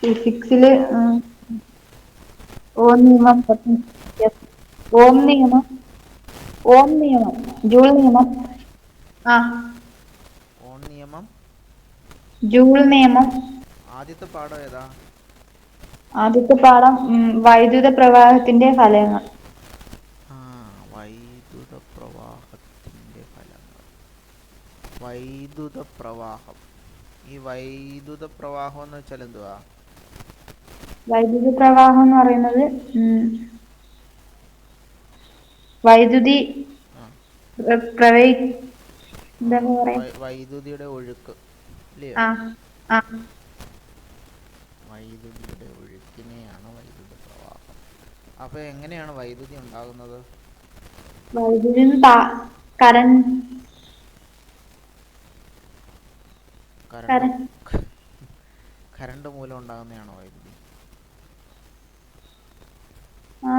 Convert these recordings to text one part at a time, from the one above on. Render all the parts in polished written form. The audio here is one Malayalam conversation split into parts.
ഫിസിക്സില് ഓം നിയമം ഓം നിയമം ഓം നിയമം ജൂൾ നിയമം ആ ഓൺ നിയമം. ജൂൾ നിയമം. ആദ്യത്തെ പാഠം ഏതാ? ആദ്യത്തെ പാഠം വൈദ്യുത പ്രവാഹത്തിന്റെ ഫലങ്ങൾ. ആ, വൈദ്യുത പ്രവാഹത്തിൻ്റെ ഫലങ്ങൾ. വൈദ്യുത പ്രവാഹം. ഈ വൈദ്യുത പ്രവാഹം എന്ന് വെച്ചാൽ എന്തുവാ? വൈദ്യുത പ്രവാഹം എന്ന് പറയുന്നത് വൈദ്യുതി ആ പ്രവഹി ആ, എന്താ പറയാ. വൈദ്യുതിയുടെ ഒഴുക്ക് ഇല്ലയോ? ആ ആ വൈദ്യുതിയുടെ ഒഴുക്കിനെയാണ് വൈദ്യുത പ്രവാഹം. അപ്പോൾ എങ്ങനെയാണ് വൈദ്യുതി ഉണ്ടാകുന്നത്? വൈദ്യുതി കറണ്ട് കരണ്ട് കരണ്ട് മൂലം ഉണ്ടാകുന്നതാണോ വൈദ്യുതി? ആ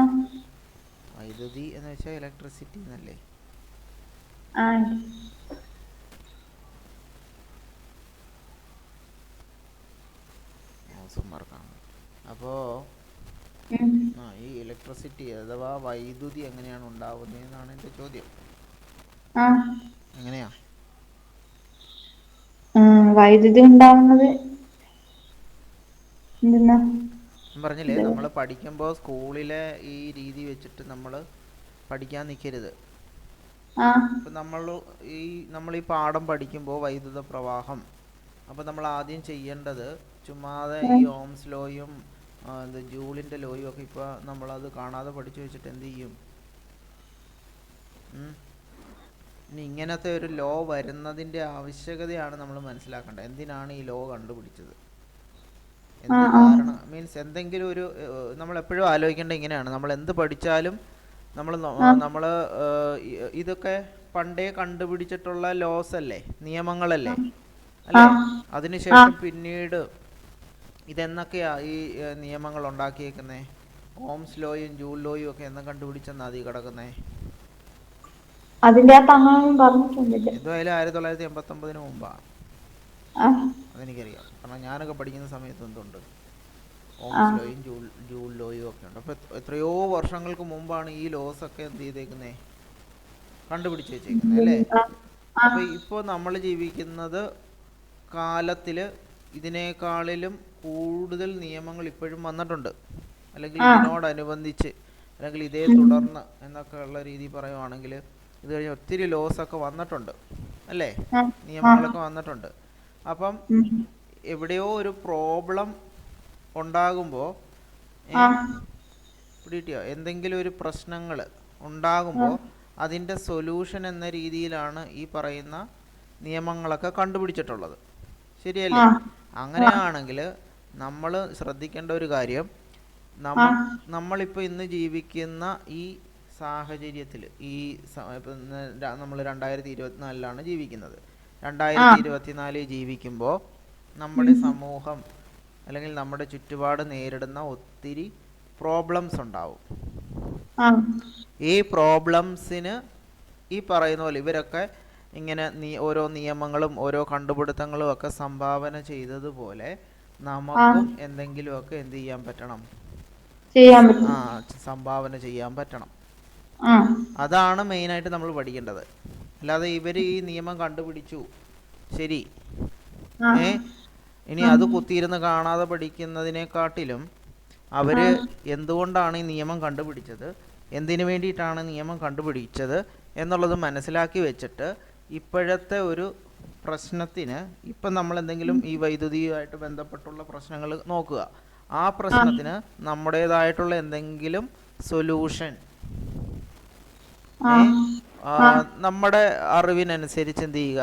വൈദ്യുതി എന്ന് വെച്ചാൽ ഇലക്ട്രിസിറ്റി എന്നല്ലേ? ആ മാർക്കാണ്. അപ്പോൾ ഈ ഇലക്ട്രിസിറ്റി അഥവാ വൈദ്യുതി എങ്ങനെയാണ് ഉണ്ടാവുന്നത് എന്നാണ് എൻ്റെ ചോദ്യം. ആ എങ്ങനെയാ വൈദ്യുതി ഉണ്ടാവുന്നത് എന്തെന്നാ ഞാൻ പറഞ്ഞില്ലേ, നമ്മൾ പഠിക്കുമ്പോൾ സ്കൂളിലെ ഈ രീതി വെച്ചിട്ട് നമ്മൾ പഠിക്കാൻ നിൽക്കരുത്. ആ ഇപ്പം നമ്മൾ ഈ പാഠം പഠിക്കുമ്പോൾ വൈദ്യുത പ്രവാഹം, അപ്പോൾ നമ്മൾ ആദ്യം ചെയ്യേണ്ടത് ചുമ്മാതെ ഈ ഓംസ് ലോയും ജൂളിൻ്റെ ലോയും ഒക്കെ ഇപ്പോൾ നമ്മളത് കാണാതെ പഠിച്ചു വെച്ചിട്ട് എന്ത് ചെയ്യും? ഇനി ഇങ്ങനത്തെ ഒരു ലോ വരുന്നതിൻ്റെ ആവശ്യകതയാണ് നമ്മൾ മനസ്സിലാക്കേണ്ടത്. എന്തിനാണ് ഈ ലോ കണ്ടുപിടിച്ചത്, എന്ത് കാരണം, മീൻസ് എന്തെങ്കിലും ഒരു നമ്മളെപ്പോഴും ആലോചിക്കേണ്ടത് ഇങ്ങനെയാണ്. നമ്മൾ എന്ത് പഠിച്ചാലും നമ്മൾ ഇതൊക്കെ പണ്ടേ കണ്ടുപിടിച്ചിട്ടുള്ള ലോസ് അല്ലേ, നിയമങ്ങളല്ലേ, അല്ലേ? അതിനുശേഷം പിന്നീട് ഇതെന്നൊക്കെയാ ഈ നിയമങ്ങൾ ഉണ്ടാക്കിയേക്കുന്നത്? ഓംസ് ലോയും ജൂൾ ലോയും ഒക്കെ എന്ന് കണ്ടുപിടിച്ചെന്നാ അതിൽ കിടക്കുന്നേ? അതിന്റെ പറഞ്ഞിട്ടുണ്ട്. എന്തായാലും 1989 മുമ്പാണ്. അതെനിക്കറിയാം, കാരണം ഞാനൊക്കെ പഠിക്കുന്ന സമയത്ത് എന്തുണ്ട്, ഓംസ് ലോയും ജൂൾ ലോയും ഒക്കെ ഉണ്ട്. അപ്പോൾ എത്രയോ വർഷങ്ങൾക്ക് മുമ്പാണ് ഈ ലോസ് ഒക്കെ എന്ത് ചെയ്തേക്കുന്നേ, കണ്ടുപിടിച്ച് വെച്ചേക്കുന്നത് അല്ലേ? അപ്പോൾ ഇപ്പോൾ നമ്മൾ ജീവിക്കുന്നത് കാലത്തിൽ ഇതിനേക്കാളിലും കൂടുതൽ നിയമങ്ങൾ ഇപ്പോഴും വന്നിട്ടുണ്ട്. അല്ലെങ്കിൽ ഇതിനോടനുബന്ധിച്ച്, അല്ലെങ്കിൽ ഇതേ തുടർന്ന് എന്നൊക്കെ ഉള്ള രീതി പറയുവാണെങ്കിൽ ഇത് കഴിഞ്ഞ് ഒത്തിരി ലോസൊക്കെ വന്നിട്ടുണ്ട് അല്ലേ, നിയമങ്ങളൊക്കെ വന്നിട്ടുണ്ട്. അപ്പം എവിടെയോ ഒരു പ്രോബ്ലം ഉണ്ടാകുമ്പോൾ പിടികിട്ടിയോ, എന്തെങ്കിലും ഒരു പ്രശ്നങ്ങൾ ഉണ്ടാകുമ്പോൾ അതിൻ്റെ സൊല്യൂഷൻ എന്ന രീതിയിലാണ് ഈ പറയുന്ന നിയമങ്ങളൊക്കെ കണ്ടുപിടിച്ചിട്ടുള്ളത്. ശരിയല്ലേ? അങ്ങനെയാണെങ്കിൽ നമ്മൾ ശ്രദ്ധിക്കേണ്ട ഒരു കാര്യം, നമ്മളിപ്പോൾ ഇന്ന് ജീവിക്കുന്ന ഈ സാഹചര്യത്തിൽ, ഈ നമ്മൾ 2024 ജീവിക്കുന്നത്. 2024 ജീവിക്കുമ്പോൾ നമ്മുടെ സമൂഹം അല്ലെങ്കിൽ നമ്മുടെ ചുറ്റുപാട് നേരിടുന്ന ഒത്തിരി പ്രോബ്ലംസ് ഉണ്ടാവും. ഈ പ്രോബ്ലംസിന് ഈ പറയുന്ന പോലെ ഇവരൊക്കെ ഇങ്ങനെ ഓരോ നിയമങ്ങളും ഓരോ കണ്ടുപിടുത്തങ്ങളും ഒക്കെ സംഭാവന ചെയ്തതുപോലെ നമുക്കും എന്തെങ്കിലുമൊക്കെ എന്ത് ചെയ്യാൻ പറ്റണം, സംഭാവന ചെയ്യാൻ പറ്റണം. അതാണ് മെയിനായിട്ട് നമ്മൾ പഠിക്കേണ്ടത്. അല്ലാതെ ഇവർ ഈ നിയമം കണ്ടുപിടിച്ചു, ശരി, ഇനി അത് കുത്തിയിരുന്ന് കാണാതെ പഠിക്കുന്നതിനെക്കാട്ടിലും അവർ എന്തുകൊണ്ടാണ് ഈ നിയമം കണ്ടുപിടിച്ചത്, എന്തിനു വേണ്ടിയിട്ടാണ് നിയമം കണ്ടുപിടിച്ചത് എന്നുള്ളത് മനസ്സിലാക്കി വെച്ചിട്ട് ഇപ്പോഴത്തെ ഒരു പ്രശ്നത്തിന്, ഇപ്പം നമ്മൾ എന്തെങ്കിലും ഈ വൈദ്യുതിയുമായിട്ട് ബന്ധപ്പെട്ടുള്ള പ്രശ്നങ്ങൾ നോക്കുക, ആ പ്രശ്നത്തിന് നമ്മുടേതായിട്ടുള്ള എന്തെങ്കിലും സൊല്യൂഷൻ നമ്മുടെ അറിവിനനുസരിച്ച് എന്ത് ചെയ്യുക,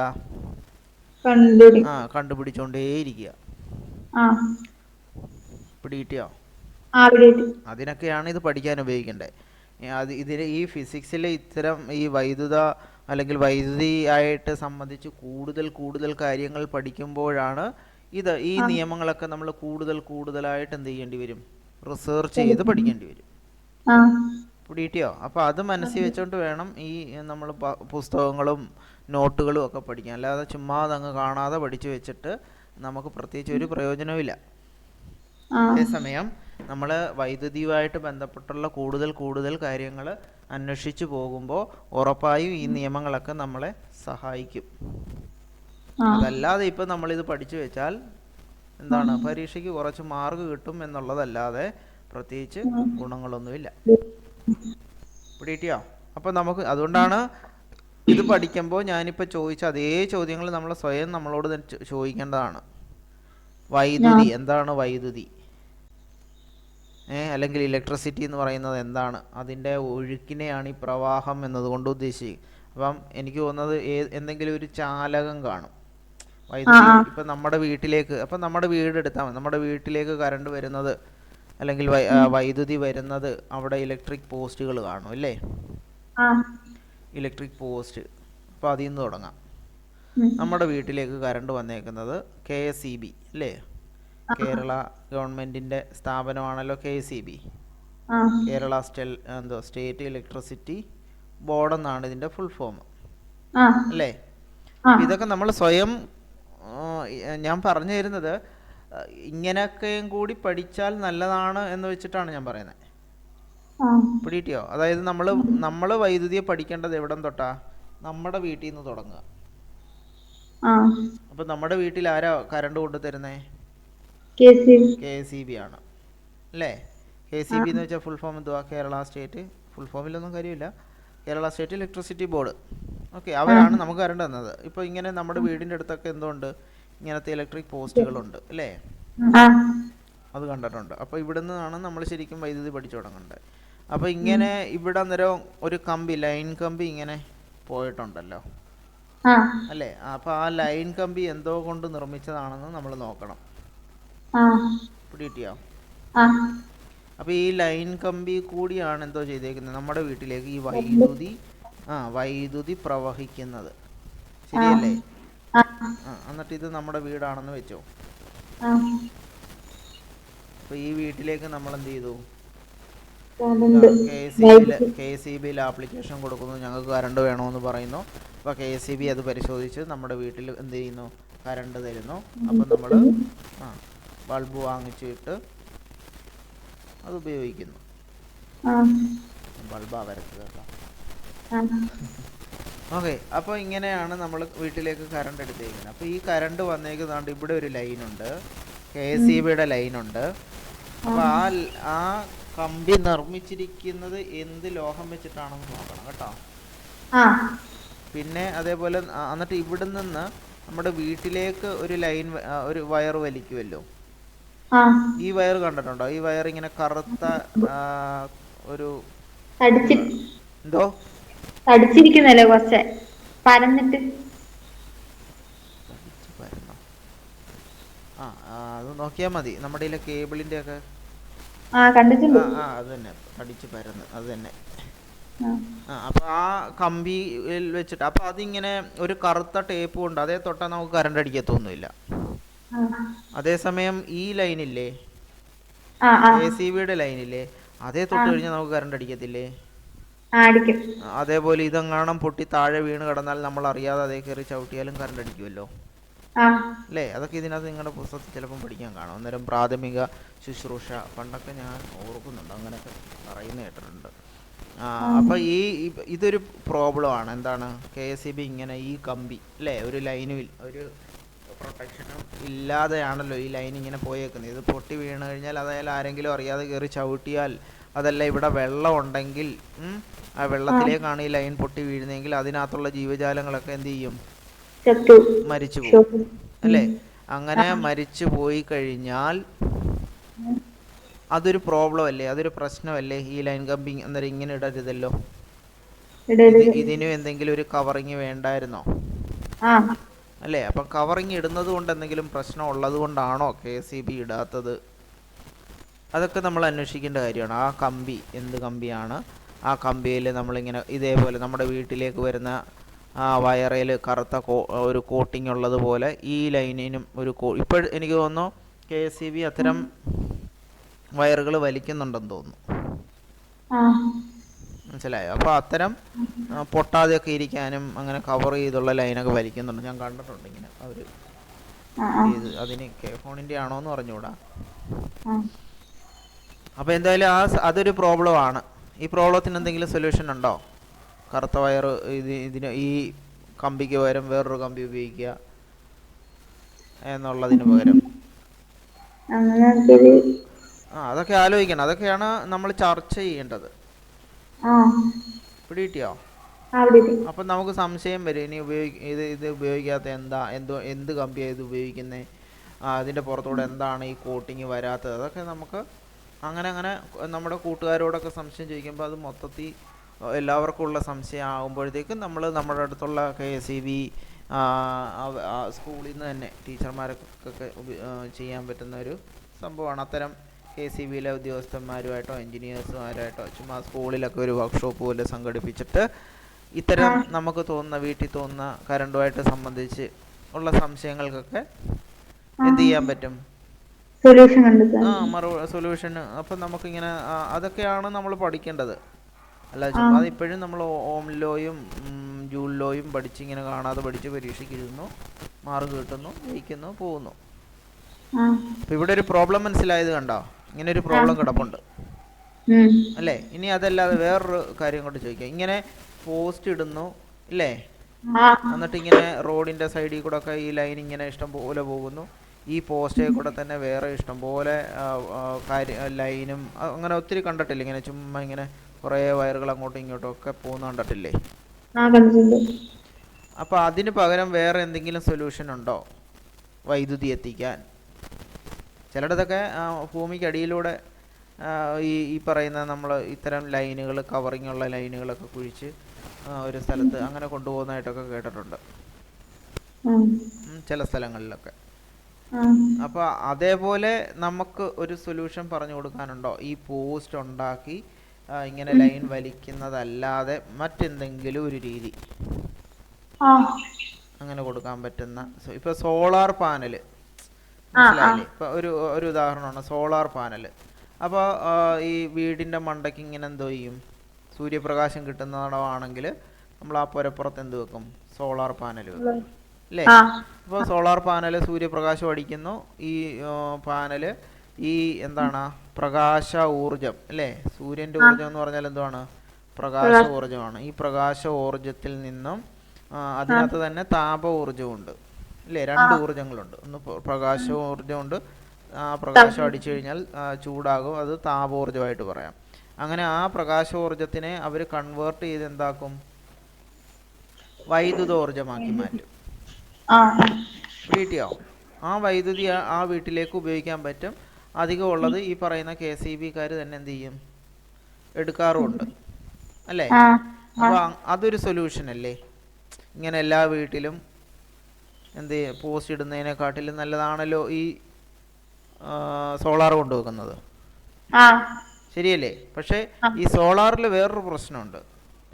കണ്ടുപിടിച്ചോണ്ടേയിരിക്കുക. പിടികിട്ടിയോ? അതിനൊക്കെയാണ് ഇത് പഠിക്കാൻ ഉപയോഗിക്കേണ്ടത്. ഇതിന് ഈ ഫിസിക്സിൽ ഇത്തരം ഈ വൈദ്യുത അല്ലെങ്കിൽ വൈദ്യുതി ആയിട്ട് സംബന്ധിച്ച് കൂടുതൽ കാര്യങ്ങൾ പഠിക്കുമ്പോഴാണ് ഈ നിയമങ്ങളൊക്കെ നമ്മൾ കൂടുതലായിട്ട് എന്ത് ചെയ്യേണ്ടി വരും, റിസർച്ച് ചെയ്ത് പഠിക്കേണ്ടി വരും. പിടികിട്ടിയോ? അപ്പോൾ അത് മനസ്സിൽ വെച്ചോണ്ട് വേണം ഈ നമ്മൾ പുസ്തകങ്ങളും നോട്ടുകളും ഒക്കെ പഠിക്കാൻ. അല്ലാതെ ചുമ്മാ അതങ്ങ് കാണാതെ പഠിച്ചു വെച്ചിട്ട് നമുക്ക് പ്രത്യേകിച്ച് ഒരു പ്രയോജനവുമില്ല. ആ അതേസമയം നമ്മൾ വൈദ്യുതിയുമായിട്ട് ബന്ധപ്പെട്ടുള്ള കൂടുതൽ കാര്യങ്ങൾ അന്വേഷിച്ച് പോകുമ്പോൾ ഉറപ്പായും ഈ നിയമങ്ങളൊക്കെ നമ്മളെ സഹായിക്കും. ആ അതല്ലാതെ ഇപ്പം നമ്മളിത് പഠിച്ചു വെച്ചാൽ എന്താണ്, പരീക്ഷയ്ക്ക് കുറച്ച് മാർക്ക് കിട്ടും എന്നുള്ളതല്ലാതെ പ്രത്യേകിച്ച് ഗുണങ്ങളൊന്നുമില്ല. പിടികിട്ടിയോ? അപ്പം നമുക്ക് അതുകൊണ്ടാണ് ഇത് പഠിക്കുമ്പോൾ ഞാനിപ്പോൾ ചോദിച്ച അതേ ചോദ്യങ്ങൾ നമ്മൾ സ്വയം നമ്മളോട് തന്നെ ചോദിക്കേണ്ടതാണ്. വൈദ്യുതി എന്താണ്? വൈദ്യുതി അല്ലെങ്കിൽ ഇലക്ട്രിസിറ്റി എന്ന് പറയുന്നത് എന്താണ്? അതിൻ്റെ ഒഴുക്കിനെയാണ് ഈ പ്രവാഹം എന്നതുകൊണ്ട് ഉദ്ദേശിക്കുക. അപ്പം എനിക്ക് തോന്നുന്നത് എന്തെങ്കിലും ഒരു ചാലകം കാണും. വൈദ്യുതി ഇപ്പം നമ്മുടെ വീട്ടിലേക്ക്, അപ്പം നമ്മുടെ വീട് എടുത്താൽ മതി. നമ്മുടെ വീട്ടിലേക്ക് കറണ്ട് വരുന്നത് അല്ലെങ്കിൽ വൈദ്യുതി വരുന്നത് അവിടെ ഇലക്ട്രിക് പോസ്റ്റുകൾ കാണും അല്ലേ? Electric post. അപ്പോൾ അതിൽ നിന്ന് തുടങ്ങാം. നമ്മുടെ വീട്ടിലേക്ക് കറണ്ട് വന്നേക്കുന്നത് KSEB അല്ലേ? കേരള ഗവൺമെൻറ്റിൻ്റെ സ്ഥാപനമാണല്ലോ KSEB. Kerala state electricity board എന്നാണ് ഇതിൻ്റെ ഫുൾ ഫോം അല്ലേ? ഇതൊക്കെ നമ്മൾ സ്വയം, ഞാൻ പറഞ്ഞു തരുന്നത് ഇങ്ങനെയൊക്കെയും കൂടി പഠിച്ചാൽ നല്ലതാണ് എന്ന് വെച്ചിട്ടാണ് ഞാൻ പറയുന്നത്. പിടികിട്ടിയോ? അതായത് നമ്മൾ വൈദ്യുതിയെ പഠിക്കേണ്ടത് എവിടം തൊട്ടാ? നമ്മുടെ വീട്ടിൽ നിന്ന് തുടങ്ങുക. അപ്പം നമ്മുടെ വീട്ടിൽ ആരാ കറണ്ട് കൊണ്ടു തരുന്നേ? KSEB ആണ് അല്ലേ? KSEB എന്ന് വെച്ചാൽ ഫുൾ ഫോം എന്തുവാ? കേരള സ്റ്റേറ്റ്, ഫുൾ ഫോമിലൊന്നും കാര്യമില്ല, Kerala state electricity board. Okay, അവരാണ് നമുക്ക് കറണ്ട് തന്നത്. ഇപ്പോൾ ഇങ്ങനെ നമ്മുടെ വീടിൻ്റെ അടുത്തൊക്കെ എന്തുകൊണ്ട് ഇങ്ങനത്തെ ഇലക്ട്രിക് പോസ്റ്റുകളുണ്ട് അല്ലേ? അത് കണ്ടിട്ടുണ്ട്. അപ്പോൾ ഇവിടെ നിന്നാണ് നമ്മൾ ശരിക്കും വൈദ്യുതി പഠിച്ചു തുടങ്ങേണ്ടത്. അപ്പോൾ ഇങ്ങനെ ഇവിടെ അന്നേരം ഒരു കമ്പി, ലൈൻ കമ്പി ഇങ്ങനെ പോയിട്ടുണ്ടല്ലോ അല്ലേ? അപ്പോൾ ആ ലൈൻ കമ്പി എന്തോ കൊണ്ട് നിർമ്മിച്ചതാണെന്ന് നമ്മൾ നോക്കണം. പിടികിട്ടിയോ? അപ്പോൾ ഈ ലൈൻ കമ്പി കൂടിയാണ് എന്തോ ചെയ്തേക്കുന്നത്, നമ്മുടെ വീട്ടിലേക്ക് ഈ വൈദ്യുതി പ്രവഹിക്കുന്നത്. ശരിയല്ലേ? എന്നിട്ട് ഇത് നമ്മുടെ വീടാണെന്ന് വെച്ചോ. അപ്പോൾ ഈ വീട്ടിലേക്ക് നമ്മൾ എന്ത് ചെയ്തു? KSEB ആപ്ലിക്കേഷൻ കൊടുക്കുന്നു, ഞങ്ങൾക്ക് കറണ്ട് വേണമെന്ന് പറയുന്നു. അപ്പോൾ KSEB അത് പരിശോധിച്ച് നമ്മുടെ വീട്ടിൽ എന്ത് ചെയ്യുന്നു? കറണ്ട് തരുന്നു. അപ്പം നമ്മൾ ബൾബ് വാങ്ങിച്ചിട്ട് അത് ഉപയോഗിക്കുന്നു. ബൾബാ വരച്ചത് കേട്ടോ. ഓക്കെ, അപ്പോൾ ഇങ്ങനെയാണ് നമ്മൾ വീട്ടിലേക്ക് കറണ്ട് എടുത്തേക്കുന്നത്. അപ്പോൾ ഈ കറണ്ട് വന്നേക്കുന്നതുകൊണ്ട് ഇവിടെ ഒരു ലൈനുണ്ട്, KSEBയുടെ ലൈനുണ്ട്. അപ്പോൾ ആ കമ്പി നിർമ്മിച്ചിരിക്കുന്നത് എന്ത് ലോഹം വെച്ചിട്ടാണെന്ന് നോക്കണം കേട്ടോ. പിന്നെ അതേപോലെ എന്നിട്ട് ഇവിടെ നിന്ന് നമ്മുടെ വീട്ടിലേക്ക് ഒരു വയർ വലിക്കുമല്ലോ. ഈ വയർ കണ്ടിട്ടുണ്ടോ? ഈ വയർ ഇങ്ങനെ കറുത്ത ഒരു എന്തോ തടിച്ചിരിക്കുന്നല്ലേ, കുറച്ച് പരന്നിട്ട്. അത് നോക്കിയാൽ മതി. നമ്മുടെ ഇതിലെ കേബിളിന്റെ ഒക്കെ അത് തന്നെ തടിച്ച് പരന്ന്, അത് തന്നെ. അപ്പൊ ആ കമ്പിയിൽ വെച്ചിട്ട്, അപ്പൊ അതിങ്ങനെ ഒരു കറുത്ത ടേപ്പ് കൊണ്ട് അതേ തൊട്ടാൽ നമുക്ക് കറണ്ട് അടിക്കത്തൊന്നുമില്ല. അതേസമയം ഈ ലൈനില്ലേ, KSEBയുടെ ലൈനില്ലേ, അതേ തൊട്ട് കഴിഞ്ഞാൽ നമുക്ക് കറണ്ട് അടിക്കത്തില്ലേ? അതേപോലെ ഇതെങ്ങാണം പൊട്ടി താഴെ വീണ് കിടന്നാൽ നമ്മൾ അറിയാതെ അതേ കയറി ചവിട്ടിയാലും കറണ്ട് അടിക്കുമല്ലോ അല്ലേ? അതൊക്കെ ഇതിനകത്ത് നിങ്ങളുടെ പുസ്തകത്തിൽ ചിലപ്പം പഠിക്കാൻ കാണും. അന്നേരം പ്രാഥമിക ശുശ്രൂഷ പണ്ടൊക്കെ ഞാൻ ഓർക്കുന്നുണ്ട്, അങ്ങനെയൊക്കെ പറയുന്ന കേട്ടിട്ടുണ്ട്. അപ്പോൾ ഇതൊരു പ്രോബ്ലമാണ്. എന്താണ്? KSEB ഇങ്ങനെ ഈ കമ്പി അല്ലേ, ഒരു ലൈനും ഒരു പ്രൊട്ടക്ഷനും ഇല്ലാതെയാണല്ലോ ഈ ലൈൻ ഇങ്ങനെ പോയേക്കുന്നത്. ഇത് പൊട്ടി വീണ് കഴിഞ്ഞാൽ അതായത് ആരെങ്കിലും അറിയാതെ കയറി ചവിട്ടിയാൽ, അതല്ല ഇവിടെ വെള്ളം ഉണ്ടെങ്കിൽ ആ വെള്ളത്തിലേക്കാണ് ഈ ലൈൻ പൊട്ടി വീഴുന്നതെങ്കിൽ അതിനകത്തുള്ള ജീവജാലങ്ങളൊക്കെ എന്ത് ചെയ്യും? മരിച്ചു പോകും അല്ലേ? അങ്ങനെ മരിച്ചു പോയി കഴിഞ്ഞാൽ അതൊരു പ്രോബ്ലം അല്ലേ, അതൊരു പ്രശ്നമല്ലേ? ഈ ലൈൻ കമ്പി അന്നേരം ഇങ്ങനെ ഇടരുതല്ലോ. ഇതിനും എന്തെങ്കിലും ഒരു കവറിങ് വേണ്ടായിരുന്നോ അല്ലേ? അപ്പം കവറിങ് ഇടുന്നത് കൊണ്ട് എന്തെങ്കിലും പ്രശ്നം ഉള്ളത് കൊണ്ടാണോ KSEB ഇടാത്തത്? അതൊക്കെ നമ്മൾ അന്വേഷിക്കേണ്ട കാര്യമാണ്. ആ കമ്പി എന്ത് കമ്പിയാണ്? ആ കമ്പിയിൽ നമ്മളിങ്ങനെ ഇതേപോലെ നമ്മുടെ വീട്ടിലേക്ക് വരുന്ന ആ വയറിൽ കറുത്ത ഒരു കോട്ടിങ് ഉള്ളതുപോലെ ഈ ലൈനിനും ഇപ്പോൾ എനിക്ക് തോന്നുന്നു KSEB അത്തരം വയറുകൾ വലിക്കുന്നുണ്ടെന്ന് തോന്നുന്നു. മനസ്സിലായോ? അപ്പോൾ അത്തരം പൊട്ടാതെയൊക്കെ ഇരിക്കാനും അങ്ങനെ കവർ ചെയ്തുള്ള ലൈനൊക്കെ വലിക്കുന്നുണ്ട്, ഞാൻ കണ്ടിട്ടുണ്ട് ഇങ്ങനെ അവർ. അതിന് കെ ഫോണിൻ്റെ ആണോ എന്ന് പറഞ്ഞുകൂടാ. ആ. അപ്പോൾ എന്തായാലും അതൊരു പ്രോബ്ലം ആണ്. ഈ പ്രോബ്ലത്തിന് എന്തെങ്കിലും സൊല്യൂഷൻ ഉണ്ടോ? കറുത്ത വയർ ഇതിന് ഈ കമ്പിക്ക് പകരം വേറൊരു കമ്പി ഉപയോഗിക്കുക എന്നുള്ളതിന് പകരം അതൊക്കെ ആലോചിക്കണം. അതൊക്കെയാണ് നമ്മൾ ചർച്ച ചെയ്യേണ്ടത്. പിടികിട്ടിയോ? അപ്പം നമുക്ക് സംശയം വരും, ഇനി ഇത് ഉപയോഗിക്കാത്ത എന്ത് കമ്പിയാണ് ഇത് ഉപയോഗിക്കുന്നത്, അതിൻ്റെ പുറത്തൂടെ എന്താണ് ഈ കോട്ടിങ് വരാത്തത്, അതൊക്കെ നമുക്ക് അങ്ങനെ നമ്മുടെ കൂട്ടുകാരോടൊക്കെ സംശയം ചോദിക്കുമ്പോൾ അത് മൊത്തത്തിൽ എല്ലാവർക്കും ഉള്ള സംശയം ആകുമ്പോഴത്തേക്കും നമ്മൾ നമ്മുടെ അടുത്തുള്ള KSEB സ്കൂളിൽ നിന്ന് തന്നെ ടീച്ചർമാർക്കൊക്കെ ചെയ്യാൻ പറ്റുന്ന ഒരു സംഭവമാണ്. അത്തരം KSEBയിലെ ഉദ്യോഗസ്ഥന്മാരുമായിട്ടോ എൻജിനീയേഴ്സുമാരായിട്ടോ ചുമ്മാ സ്കൂളിലൊക്കെ ഒരു വർക്ക്ഷോപ്പ് പോലെ സംഘടിപ്പിച്ചിട്ട് ഇത്തരം നമുക്ക് തോന്നുന്ന വീട്ടിൽ തോന്നുന്ന കറണ്ടുമായിട്ട് സംബന്ധിച്ച് ഉള്ള സംശയങ്ങൾക്കൊക്കെ എന്ത് ചെയ്യാൻ പറ്റും? സൊല്യൂഷൻ. അപ്പം നമുക്കിങ്ങനെ അതൊക്കെയാണ് നമ്മൾ പഠിക്കേണ്ടത്. അല്ല ചുമ്മാ ഇപ്പോഴും നമ്മൾ ഓം ലോയും ജൂൾ ലോയും പഠിച്ചിങ്ങനെ കാണാതെ പഠിച്ച് പരീക്ഷയ്ക്ക് എഴുതുന്നു, മാർക്ക് കിട്ടുന്നു, ജയിക്കുന്നു, പോകുന്നു. അപ്പം ഇവിടെ ഒരു പ്രോബ്ലം മനസ്സിലായത് കണ്ടോ? ഇങ്ങനെ ഒരു പ്രോബ്ലം കിടപ്പുണ്ട് അല്ലേ? ഇനി അതല്ലാതെ വേറൊരു കാര്യം കൊണ്ട് ചോദിക്കാം. ഇങ്ങനെ പോസ്റ്റ് ഇടുന്നു ഇല്ലേ, എന്നിട്ട് ഇങ്ങനെ റോഡിൻ്റെ സൈഡിൽ കൂടെ ഒക്കെ ഈ ലൈൻ ഇങ്ങനെ ഇഷ്ടം പോലെ പോകുന്നു. ഈ പോസ്റ്റേ കൂടെ തന്നെ വേറെ ഇഷ്ടം പോലെ ലൈനും അങ്ങനെ ഒത്തിരി കണ്ടിട്ടില്ലേ? ഇങ്ങനെ ചുമ്മാ ഇങ്ങനെ കുറേ വയറുകൾ അങ്ങോട്ടും ഇങ്ങോട്ടും ഒക്കെ പോകുന്ന കണ്ടിട്ടില്ലേ? അപ്പോൾ അതിന് പകരം വേറെ എന്തെങ്കിലും സൊല്യൂഷൻ ഉണ്ടോ വൈദ്യുതി എത്തിക്കാൻ? ചിലയിടത്തൊക്കെ ഭൂമിക്കടിയിലൂടെ ഈ പറയുന്ന നമ്മൾ ഇത്തരം ലൈനുകൾ, കവറിങ് ഉള്ള ലൈനുകളൊക്കെ കുഴിച്ച് ഒരു സ്ഥലത്ത് അങ്ങനെ കൊണ്ടുപോകുന്നതായിട്ടൊക്കെ കേട്ടിട്ടുണ്ട് ചില സ്ഥലങ്ങളിലൊക്കെ. അപ്പോൾ അതേപോലെ നമുക്ക് ഒരു സൊല്യൂഷൻ പറഞ്ഞു കൊടുക്കാനുണ്ടോ? ഈ പോസ്റ്റ് ഉണ്ടാക്കി ഇങ്ങനെ ലൈൻ വലിക്കുന്നതല്ലാതെ മറ്റെന്തെങ്കിലും ഒരു രീതി അങ്ങനെ കൊടുക്കാൻ പറ്റുന്ന? ഇപ്പോൾ സോളാർ പാനൽ മനസ്സിലായില്ലേ? ഇപ്പോൾ ഒരു ഉദാഹരണമാണ് സോളാർ പാനൽ. അപ്പോൾ ഈ വീടിൻ്റെ മണ്ടയ്ക്ക് ഇങ്ങനെ എന്തോ ചെയ്യും, സൂര്യപ്രകാശം കിട്ടുന്നിടമാണെങ്കിൽ നമ്മൾ ആ പുരപ്പുറത്ത് എന്ത് വെക്കും? സോളാർ പാനൽ വെക്കും അല്ലേ? അപ്പോൾ സോളാർ പാനൽ സൂര്യപ്രകാശം അടിക്കുന്നു. ഈ പാനൽ ഈ എന്താണ് പ്രകാശ ഊർജം അല്ലേ? സൂര്യൻ്റെ ഊർജം എന്ന് പറഞ്ഞാൽ എന്താണ്? പ്രകാശ ഊർജമാണ്. ഈ പ്രകാശ ഊർജത്തിൽ നിന്നും അതിനകത്ത് തന്നെ താപ ഊർജമുണ്ട് അല്ലേ? രണ്ട് ഊർജങ്ങളുണ്ട്. ഒന്ന് പ്രകാശ ഊർജമുണ്ട്, പ്രകാശം അടിച്ചു കഴിഞ്ഞാൽ ചൂടാകും, അത് താപോർജ്ജമായിട്ട് പറയാം. അങ്ങനെ ആ പ്രകാശോർജത്തിനെ അവർ കൺവേർട്ട് ചെയ്ത് എന്താക്കും? വൈദ്യുതോർജ്ജമാക്കി മാറ്റും. വീട്ടിയോ ആ വൈദ്യുതി ആ വീട്ടിലേക്ക് ഉപയോഗിക്കാൻ പറ്റും. അധികം ഉള്ളത് ഈ പറയുന്ന KSEBക്കാർ തന്നെ എന്ത് ചെയ്യും? എടുക്കാറുമുണ്ട് അല്ലേ? അപ്പോൾ അതൊരു സൊല്യൂഷൻ അല്ലേ? ഇങ്ങനെ എല്ലാ വീട്ടിലും എന്ത് പോസ്റ്റ് ഇടുന്നതിനെക്കാട്ടിലും നല്ലതാണല്ലോ ഈ സോളാർ കൊണ്ടുവെക്കുന്നത്, ശരിയല്ലേ? പക്ഷേ ഈ സോളാറിൽ വേറൊരു പ്രശ്നമുണ്ട്.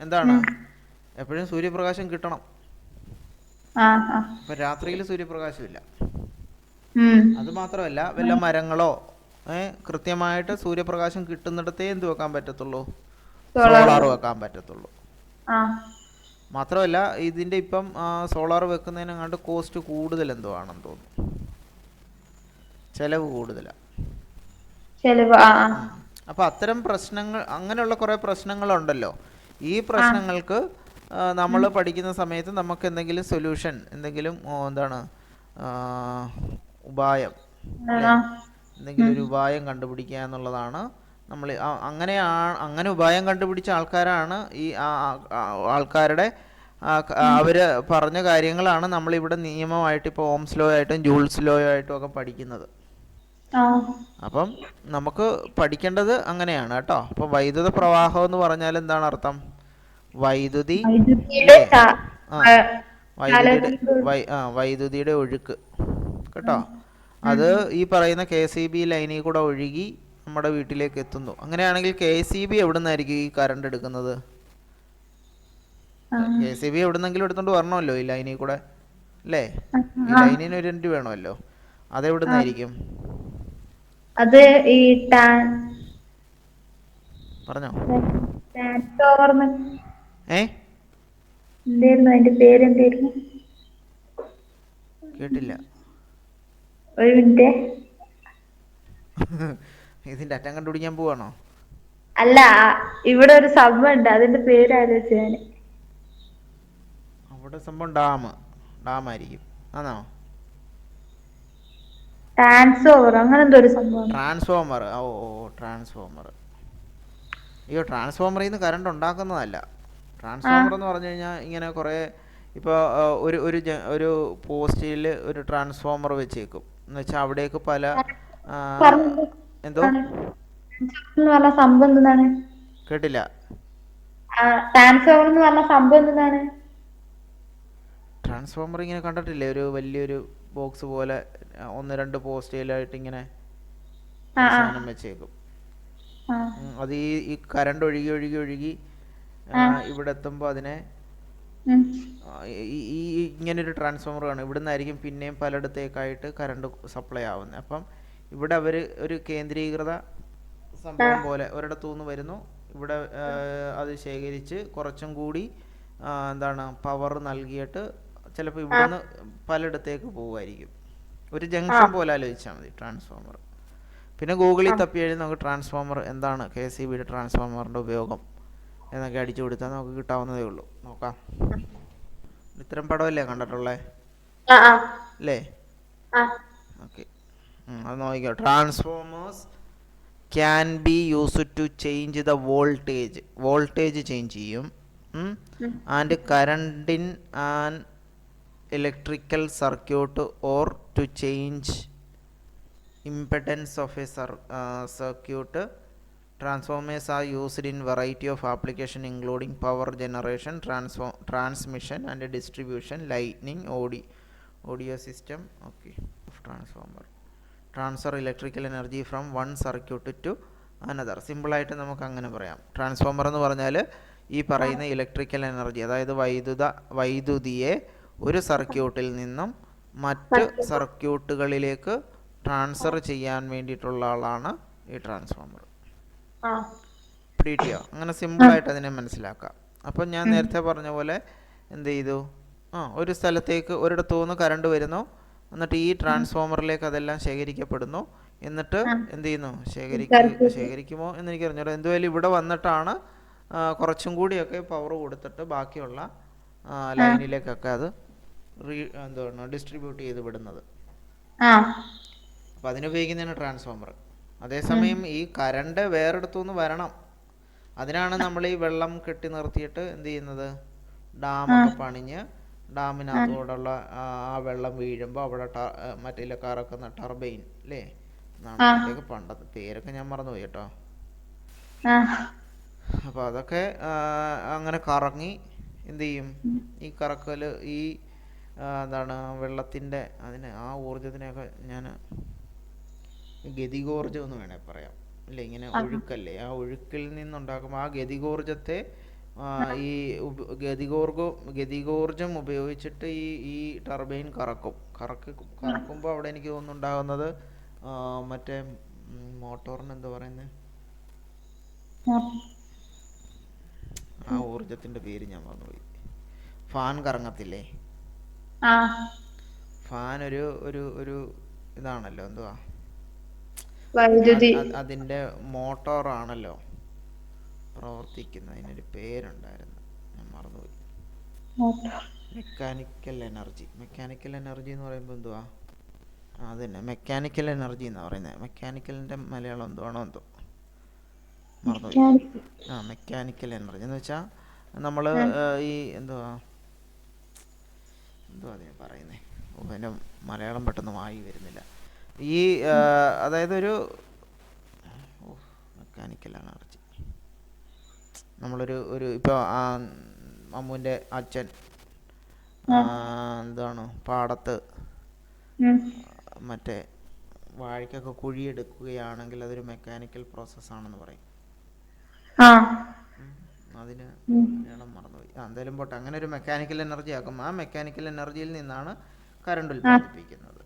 എന്താണ്? എപ്പോഴും സൂര്യപ്രകാശം കിട്ടണം. അപ്പം രാത്രിയിൽ സൂര്യപ്രകാശമില്ല. അതുമാത്രമല്ല, വല്ല മരങ്ങളോ കൃത്യമായിട്ട് സൂര്യപ്രകാശം കിട്ടുന്നിടത്തേ എന്ത് വെക്കാൻ പറ്റത്തുള്ളൂ? സോളാർ വെക്കാൻ പറ്റത്തുള്ളൂ. മാത്രമല്ല ഇതിൻ്റെ ഇപ്പം സോളാർ വെക്കുന്നതിനെങ്ങാണ്ട് കോസ്റ്റ് കൂടുതൽ എന്തോ ആണെന്ന് തോന്നുന്നു, ചെലവ് കൂടുതലാണ്. അപ്പോൾ അത്തരം പ്രശ്നങ്ങൾ, അങ്ങനെയുള്ള കുറേ പ്രശ്നങ്ങളുണ്ടല്ലോ. ഈ പ്രശ്നങ്ങൾക്ക് നമ്മൾ പഠിക്കുന്ന സമയത്ത് നമുക്ക് എന്തെങ്കിലും സൊല്യൂഷൻ, എന്തെങ്കിലും എന്താണ് ഉപായം, എന്തെങ്കിലും ഒരു ഉപായം കണ്ടുപിടിക്കുക എന്നുള്ളതാണ് നമ്മൾ. അങ്ങനെ ഉപായം കണ്ടുപിടിച്ച ആൾക്കാരാണ് ഈ ആൾക്കാരുടെ അവർ പറഞ്ഞ കാര്യങ്ങളാണ് നമ്മളിവിടെ നിയമമായിട്ട് ഇപ്പോൾ ഓംസ് ലോ ആയിട്ടും ജൂൾസ് ലോ ആയിട്ടും ഒക്കെ പഠിക്കുന്നത്. അപ്പം നമുക്ക് പഠിക്കേണ്ടത് അങ്ങനെയാണ് കേട്ടോ. അപ്പം വൈദ്യുത പ്രവാഹം എന്ന് പറഞ്ഞാൽ എന്താണ് അർത്ഥം? വൈദ്യുതിയുടെ ഒഴുക്ക് കേട്ടോ. അത് ഈ പറയുന്ന KSEB ലൈനിൽ കൂടെ ഒഴുകി നമ്മുടെ വീട്ടിലേക്ക് എത്തുന്നു. അങ്ങനെയാണെങ്കിൽ KSEB എവിടെ നിന്നായിരിക്കും ഈ കറണ്ട് എടുക്കുന്നത്? KSEB എവിടുന്നെങ്കിലും എടുത്തോണ്ട് വരണമല്ലോ ഈ ലൈനിൽ കൂടെ അല്ലേ? ഈ ലൈനിന് ഒരു രണ്ട് വേണമല്ലോ. അതെവിടെ നിന്നായിരിക്കും? അത് ഈ പറഞ്ഞോ. എന്തായിരുന്നു അതിന്റെ പേരെന്തായിരുന്നു? കേട്ടില്ല. ഒരു മിനിറ്റ്. ഇതിൻ്റെ അറ്റം കണ്ടുപിടിക്കാൻ പോവാണോ? അല്ല, ഇവിടെ ഒരു സംഭവം ഉണ്ട്, അതിന്റെ പേര് ആലോചിച്ചു ഞാന്. അവിടെ സംഭവം ഡാമായിരിക്കും. ആണോ? ട്രാൻസ്ഓവർ അങ്ങനെ എന്തോ ഒരു സംഭവം. ട്രാൻസ്ഫോമർ. ഓ ഓ ട്രാൻസ്ഫോമർ. അയ്യോ, ട്രാൻസ്ഫോമറിൽ നിന്ന് കറണ്ട് ഉണ്ടാക്കുന്നതല്ല. ട്രാൻസ്ഫോമർ എന്ന് പറഞ്ഞു കഴിഞ്ഞാൽ ഇങ്ങനെ കുറേ ഇപ്പോൾ ഒരു പോസ്റ്റിൽ ഒരു ട്രാൻസ്ഫോമർ വെച്ചേക്കും എന്ന് വെച്ചാൽ അവിടേക്ക് പല എന്തോ എന്ന് പറഞ്ഞ സംഭവം എന്താണ്? കേട്ടില്ല. ട്രാൻസ്ഓവർ എന്ന് പറഞ്ഞ സംഭവം എന്താണ്? ട്രാൻസ്ഫോമർ ഇങ്ങനെ കണ്ടിട്ടില്ലേ, ഒരു വലിയൊരു ബോക്സ് പോലെ 1-2 പോസ്റ്റിലായിട്ട് ഇങ്ങനെ സാധനം വെച്ചേക്കും. അത് ഈ കറണ്ട് ഒഴുകി ഒഴുകി ഒഴുകി ഇവിടെ എത്തുമ്പോൾ അതിനെ ഈ ഇങ്ങനൊരു ട്രാൻസ്ഫോമർ ആണ്. ഇവിടെ നിന്നായിരിക്കും പിന്നെയും പലയിടത്തേക്കായിട്ട് കറണ്ട് സപ്ലൈ ആവുന്നത്. അപ്പം ഇവിടെ അവർ ഒരു കേന്ദ്രീകൃത സംഭവം പോലെ ഒരിടത്തുനിന്ന് വരുന്നു, ഇവിടെ അത് ശേഖരിച്ച് കുറച്ചും കൂടി എന്താണ് പവർ നൽകിയിട്ട് ചിലപ്പോൾ ഇവിടുന്ന് പലയിടത്തേക്ക് പോകുമായിരിക്കും. ഒരു ജംഗ്ഷൻ പോലെ ആലോചിച്ചാൽ മതി ട്രാൻസ്ഫോമർ. പിന്നെ ഗൂഗിളിൽ തപ്പി കഴിഞ്ഞാൽ നമുക്ക് ട്രാൻസ്ഫോമർ എന്താണ്, KCBയുടെ ട്രാൻസ്ഫോമറിൻ്റെ ഉപയോഗം എന്നൊക്കെ അടിച്ചു കൊടുത്താൽ നമുക്ക് കിട്ടാവുന്നതേ ഉള്ളൂ. നോക്കാം. ഇത്തരം പടമല്ലേ കണ്ടിട്ടുള്ളേ അല്ലേ? ഓക്കെ, അത് നോക്കിക്കോ. Transformers can be used to change the voltage change ചെയ്യും. And current in an electrical circuit or to change impedance of a circuit. Transformers are used in variety of application including power generation, transmission and distribution, lighting, audio system. Okay, transfer electrical energy from one circuit to another. Simple ആയിട്ട് നമുക്ക് അങ്ങനെ പറയാം. ട്രാൻസ്ഫോമർ എന്ന് പറഞ്ഞാൽ ഈ പറയുന്ന ഇലക്ട്രിക്കൽ എനർജി, അതായത് വൈദ്യുതിയെ ഒരു സർക്യൂട്ടിൽ നിന്നും മറ്റ് സർക്യൂട്ടുകളിലേക്ക് ട്രാൻസ്ഫർ ചെയ്യാൻ വേണ്ടിയിട്ടുള്ള ആളാണ് ഈ ട്രാൻസ്ഫോമർ. പിടിയോ? അങ്ങനെ സിമ്പിളായിട്ട് അതിനെ മനസ്സിലാക്കാം. അപ്പം ഞാൻ നേരത്തെ പറഞ്ഞ പോലെ എന്ത് ചെയ്തു, ഒരു സ്ഥലത്തേക്ക് ഒരിടത്തു നിന്ന് കറണ്ട് വരുന്നു, എന്നിട്ട് ഈ ട്രാൻസ്ഫോമറിലേക്ക് അതെല്ലാം ശേഖരിക്കപ്പെടുന്നു. എന്നിട്ട് എന്ത് ചെയ്യുന്നു, ശേഖരിക്കുമോ എന്നെനിക്ക് അറിഞ്ഞൂടാ. എന്തുമായാലും ഇവിടെ വന്നിട്ടാണ് കുറച്ചും കൂടിയൊക്കെ പവർ കൊടുത്തിട്ട് ബാക്കിയുള്ള ലൈനിലേക്കൊക്കെ അത് എന്താണ് ഡിസ്ട്രിബ്യൂട്ട് ചെയ്ത് വിടുന്നത്. അപ്പോൾ അതിനുപയോഗിക്കുന്നതാണ് ട്രാൻസ്ഫോമർ. അതേസമയം ഈ കറണ്ട് വേറെടുത്തുനിന്ന് വരണം. അതിനാണ് നമ്മൾ ഈ വെള്ളം കെട്ടി നിർത്തിയിട്ട് എന്ത് ചെയ്യുന്നത്, ഡാമൊക്കെ പണിഞ്ഞ് ഡാമിനകത്തോടുള്ള ആ വെള്ളം വീഴുമ്പോൾ അവിടെ മറ്റേ കറക്കുന്ന ടർബൈൻ അല്ലേ എന്നാണ് അതിൻ്റെയൊക്കെ പണ്ടത്തെ പേരൊക്കെ ഞാൻ മറന്നുപോയി കേട്ടോ. അപ്പോൾ അതൊക്കെ അങ്ങനെ കറങ്ങി എന്ത് ചെയ്യും, ഈ കറക്കൽ ഈ എന്താണ് വെള്ളത്തിൻ്റെ അതിന് ആ ഊർജത്തിനെയൊക്കെ ഞാൻ ഗതികോർജം എന്ന് വേണേൽ പറയാം അല്ലേ. ഇങ്ങനെ ഒഴുക്കല്ലേ, ആ ഒഴുക്കിൽ നിന്നുണ്ടാക്കുമ്പോൾ ആ ഗതികോർജത്തെ ഈ ഗതികോർജം ഉപയോഗിച്ചിട്ട് ഈ ടർബൈൻ കറക്കുമ്പോൾ അവിടെ എനിക്ക് തോന്നുന്നുണ്ടാകുന്നത് മറ്റേ മോട്ടോറിന് എന്താ പറയുന്നത്, ആ ഊർജത്തിൻ്റെ പേര് ഞാൻ മറന്നുപോയി. ഫാൻ കറങ്ങത്തില്ലേ, ഫാൻ ഒരു ഇതാണല്ലോ, എന്തുവാ അതിൻ്റെ മോട്ടോറാണല്ലോ പ്രവർത്തിക്കുന്നത്. അതിനൊരു പേരുണ്ടായിരുന്നു, ഞാൻ മറന്നുപോയി. മെക്കാനിക്കൽ എനർജി എന്ന് പറയുമ്പോൾ എന്തുവാ, അതന്നെ മെക്കാനിക്കൽ എനർജി എന്നാണ് പറയുന്നത്. മെക്കാനിക്കലിൻ്റെ മലയാളം എന്തുവാണോ എന്തോ മറന്നുപോയി. മെക്കാനിക്കൽ എനർജി എന്ന് വെച്ചാൽ നമ്മൾ ഈ എന്തുവാ അതിനെ പറയുന്നത്, അതിൻ്റെ മലയാളം പെട്ടെന്ന് വായി വരുന്നില്ല. ഈ അതായത് ഒരു മെക്കാനിക്കൽ എനർജി നമ്മളൊരു ഇപ്പോൾ അമ്മുവിൻ്റെ അച്ഛൻ എന്താണ് പാടത്ത് മറ്റേ വാഴയ്ക്കൊക്കെ കുഴിയെടുക്കുകയാണെങ്കിൽ അതൊരു മെക്കാനിക്കൽ പ്രോസസ്സാണെന്ന് പറയും. അതിന് മലയാളം മറന്നുപോയി. എന്തായാലും പോട്ടെ, അങ്ങനെ ഒരു മെക്കാനിക്കൽ എനർജി ആക്കും. ആ മെക്കാനിക്കൽ എനർജിയിൽ നിന്നാണ് കറണ്ട് ഉൽപ്പാദിപ്പിക്കുന്നത്.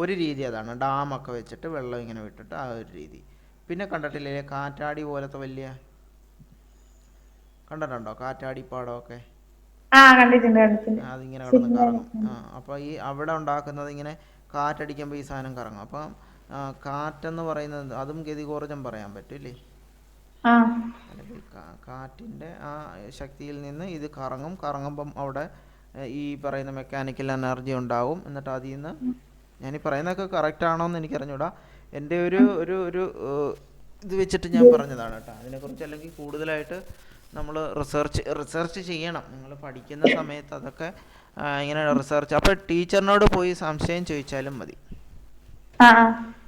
ഒരു രീതി അതാണ്, ഡാമൊക്കെ വെച്ചിട്ട് വെള്ളം ഇങ്ങനെ വിട്ടിട്ട് ആ ഒരു രീതി. പിന്നെ കണ്ടിട്ടില്ലേ കാറ്റാടി പോലത്തെ വലിയ, കണ്ടിട്ടുണ്ടോ കാറ്റാടിപ്പാടമൊക്കെ? അതിങ്ങനെ കിടന്ന് കറങ്ങും. അപ്പോൾ ഈ അവിടെ ഉണ്ടാക്കുന്നത് ഇങ്ങനെ കാറ്റടിക്കുമ്പോൾ ഈ സാധനം കറങ്ങും. അപ്പം കാറ്റെന്ന് പറയുന്നത് അതും ഗതികോർജം പറയാൻ പറ്റില്ലേ? ആ അല്ലെങ്കിൽ കാറ്റിൻ്റെ ആ ശക്തിയിൽ നിന്ന് ഇത് കറങ്ങുമ്പം അവിടെ ഈ പറയുന്ന മെക്കാനിക്കൽ എനർജി ഉണ്ടാവും. എന്നിട്ട് അതിൽ നിന്ന് ഞാനീ പറയുന്നതൊക്കെ കറക്റ്റ് ആണോ എന്ന് എനിക്കറിഞ്ഞൂടാ. എൻ്റെ ഒരു ഇത് വെച്ചിട്ട് ഞാൻ പറഞ്ഞതാണ് കേട്ടോ. അതിനെക്കുറിച്ച് അല്ലെങ്കിൽ കൂടുതലായിട്ട് നമ്മൾ റിസർച്ച് ചെയ്യണം. നിങ്ങൾ പഠിക്കുന്ന സമയത്ത് അതൊക്കെ ഇങ്ങനെ റിസർച്ച്. അപ്പോൾ ടീച്ചറിനോട് പോയി സംശയം ചോദിച്ചാലും മതി.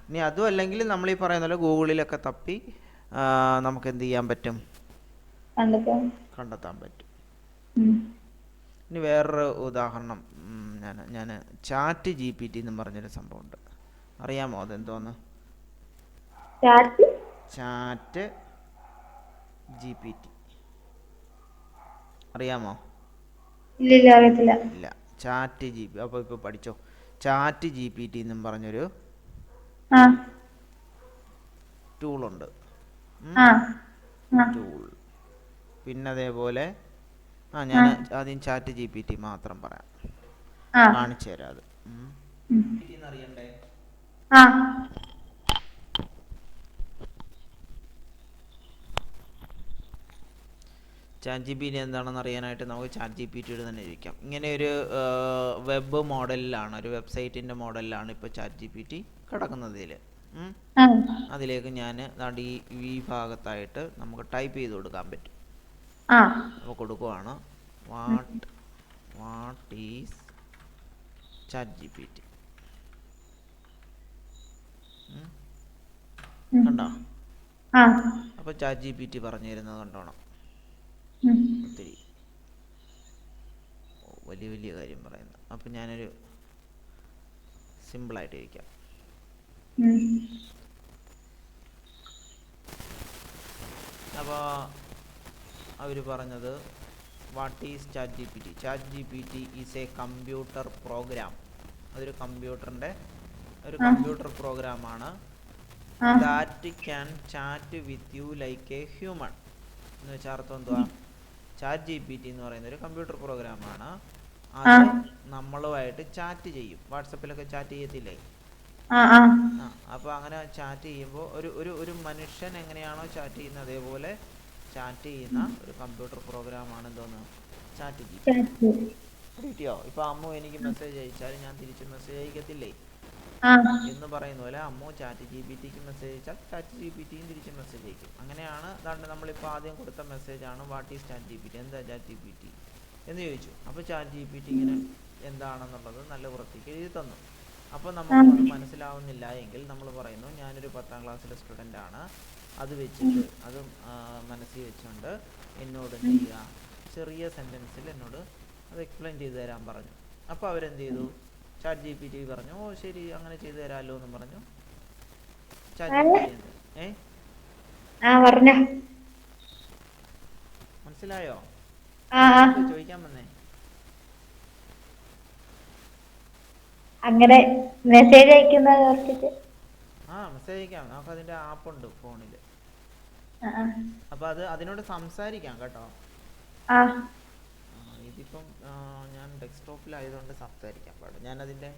ഇനി അതും അല്ലെങ്കിൽ നമ്മൾ ഈ പറയുന്ന പോലെ ഗൂഗിളിലൊക്കെ തപ്പി നമുക്ക് എന്ത് ചെയ്യാൻ പറ്റും? കണ്ടെത്താൻ പറ്റും. ഇനി വേറൊരു ഉദാഹരണം ഞാൻ ചാറ്റ് GPT എന്നും പറഞ്ഞൊരു സംഭവമുണ്ട്. അറിയാമോ അതെന്തോന്ന്? ചാറ്റ് GPT അറിയാമോ? ഇല്ല. ചാറ്റ് GPT അപ്പോൾ ഇപ്പോൾ പഠിച്ചോ. ചാറ്റ് GPT എന്നും പറഞ്ഞൊരു ടൂളുണ്ട്. ടൂൾ. പിന്നെ അതേപോലെ ഞാൻ ആദ്യം ചാറ്റ് GPT മാത്രം പറയാം, കാണിച്ചു തരാം അത്. അറിയണ്ടേ? ചാറ്റ് GPT എന്താണെന്ന് അറിയാനായിട്ട് നമുക്ക് ചാറ്റ് GPTയോട് തന്നെ ഇരിക്കാം. ഇങ്ങനെ ഒരു വെബ് മോഡലിലാണ്, ഒരു വെബ്സൈറ്റിൻ്റെ മോഡലിലാണ് ഇപ്പോൾ ചാറ്റ് GPT കിടക്കുന്നതിൽ. അതിലേക്ക് ഞാൻ ഈ ഭാഗത്തായിട്ട് നമുക്ക് ടൈപ്പ് ചെയ്ത് കൊടുക്കാൻ പറ്റും. അപ്പോൾ കൊടുക്കുവാണ് വാട്ട് ഈസ് ചാറ്റ് GPT. കണ്ടോ? അപ്പോൾ ചാറ്റ് GPT പറഞ്ഞു തരുന്നത് കണ്ടോണം. ഒത്തിരി വലിയ കാര്യം പറയുന്നത്. അപ്പം ഞാനൊരു സിമ്പിളായിട്ട് ഇരിക്കാം. അപ്പോൾ അവർ പറഞ്ഞത് what is chat GPT? Chat GPT is A computer program. അതൊരു കമ്പ്യൂട്ടർ പ്രോഗ്രാമാണ്. That can chat with you like A human. എന്ന് വെച്ചാൽ അർത്ഥം എന്തുവാ? ചാറ്റ് GPT എന്ന് പറയുന്ന ഒരു കമ്പ്യൂട്ടർ പ്രോഗ്രാമാണ്. അത് നമ്മളുമായിട്ട് ചാറ്റ് ചെയ്യും. വാട്സപ്പിലൊക്കെ ചാറ്റ് ചെയ്യത്തില്ലേ? അപ്പോൾ അങ്ങനെ ചാറ്റ് ചെയ്യുമ്പോൾ ഒരു മനുഷ്യൻ എങ്ങനെയാണോ ചാറ്റ് ചെയ്യുന്നത് അതേപോലെ ചാറ്റ് ചെയ്യുന്ന ഒരു കമ്പ്യൂട്ടർ പ്രോഗ്രാമാണ് എന്തോന്ന്? Chat GPT. കിട്ടിയോ? ഇപ്പോൾ അമ്മു എനിക്ക് മെസ്സേജ് അയച്ചാൽ ഞാൻ തിരിച്ച് മെസ്സേജ് അയക്കത്തില്ലേ എന്ന് പറയുന്ന പോലെ അമ്മു ചാറ്റ് GPTക്ക് മെസ്സേജ് അയച്ചാൽ ചാറ്റ് GPTയും തിരിച്ച് മെസ്സേജ് അയക്കും. അങ്ങനെയാണ്. അതാണ് നമ്മളിപ്പോൾ ആദ്യം കൊടുത്ത മെസ്സേജാണ് വാട്ട് ഈസ് ചാറ്റ് GPT, എന്താ ചാറ്റ് GPT എന്ന് ചോദിച്ചു. അപ്പോൾ ചാറ്റ് GPT ഇങ്ങനെ എന്താണെന്നുള്ളത് നല്ല വൃത്തിക്ക് എഴുതി തന്നു. അപ്പോൾ നമുക്കത് മനസ്സിലാവുന്നില്ല എങ്കിൽ നമ്മൾ പറയുന്നു ഞാനൊരു 10ാം ക്ലാസ്സിലെ സ്റ്റുഡൻ്റാണ്, അത് വെച്ചിട്ട് അതും മനസ്സിൽ വെച്ചുകൊണ്ട് എന്നോട് എന്ത് ചെയ്യുക, ചെറിയ സെൻറ്റൻസിൽ എന്നോട് അത് എക്സ്പ്ലെയിൻ ചെയ്തു തരാൻ പറഞ്ഞു. അപ്പോൾ അവരെന്ത് ചെയ്തു? ചാറ്റ് GPT പറഞ്ഞു ഓ ശരി അങ്ങനെ ചെയ്തു തരാമല്ലോ എന്ന് പറഞ്ഞു. ചാറ്റ് GPT മനസ്സിലായോ? ചോദിക്കാൻ വന്നേ. അങ്ങനെ മെസ്സേജ് അയക്കുന്ന മെസ്സേജ് അയക്കാം. നമുക്ക് അതിന്റെ ആപ്പുണ്ട് ഫോണിൽ. അപ്പൊ അതിനോട് സംസാരിക്കാം കേട്ടോ. ഇതിപ്പം ഞാൻ ഡെസ്ക്ടോപ്പിലായതുകൊണ്ട് സംസാരിക്കാൻ പാടില്ല. ഞാനതിൻ്റെ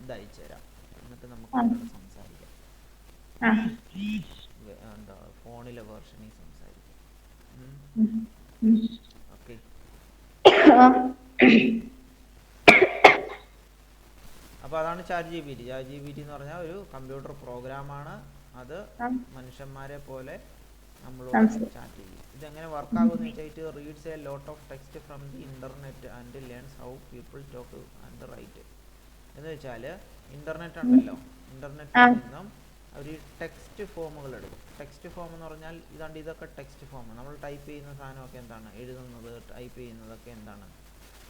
ഇത് അയച്ചു തരാം, എന്നിട്ട് നമുക്ക് അതിനോട് സംസാരിക്കാം. എന്താ ഫോണിലെ വേർഷനിൽ സംസാരിക്കാം. ഓക്കെ. അപ്പോൾ അതാണ് ചാറ്റ് GPT. ചാറ്റ് GPT എന്ന് പറഞ്ഞാൽ ഒരു കമ്പ്യൂട്ടർ പ്രോഗ്രാമാണ്. അത് മനുഷ്യന്മാരെ പോലെ നമ്മളോട് ചാറ്റ് ചെയ്യും. ഇതെങ്ങനെ വർക്കാകുമെന്ന് വെച്ചാൽ it reads a lot of text from the internet and learns how people talk and write. എന്ന് വെച്ചാൽ ഇൻ്റർനെറ്റ് ഉണ്ടല്ലോ, ഇൻ്റർനെറ്റിൽ നിന്നും അവർ ടെക്സ്റ്റ് ഫോമുകൾ എടുക്കും. ടെക്സ്റ്റ് ഫോം എന്ന് പറഞ്ഞാൽ ഇതൊക്കെ ടെക്സ്റ്റ് ഫോം. നമ്മൾ ടൈപ്പ് ചെയ്യുന്ന സാധനമൊക്കെ എന്താണ്? എഴുതുന്നത്, ടൈപ്പ് ചെയ്യുന്നതൊക്കെ എന്താണ്?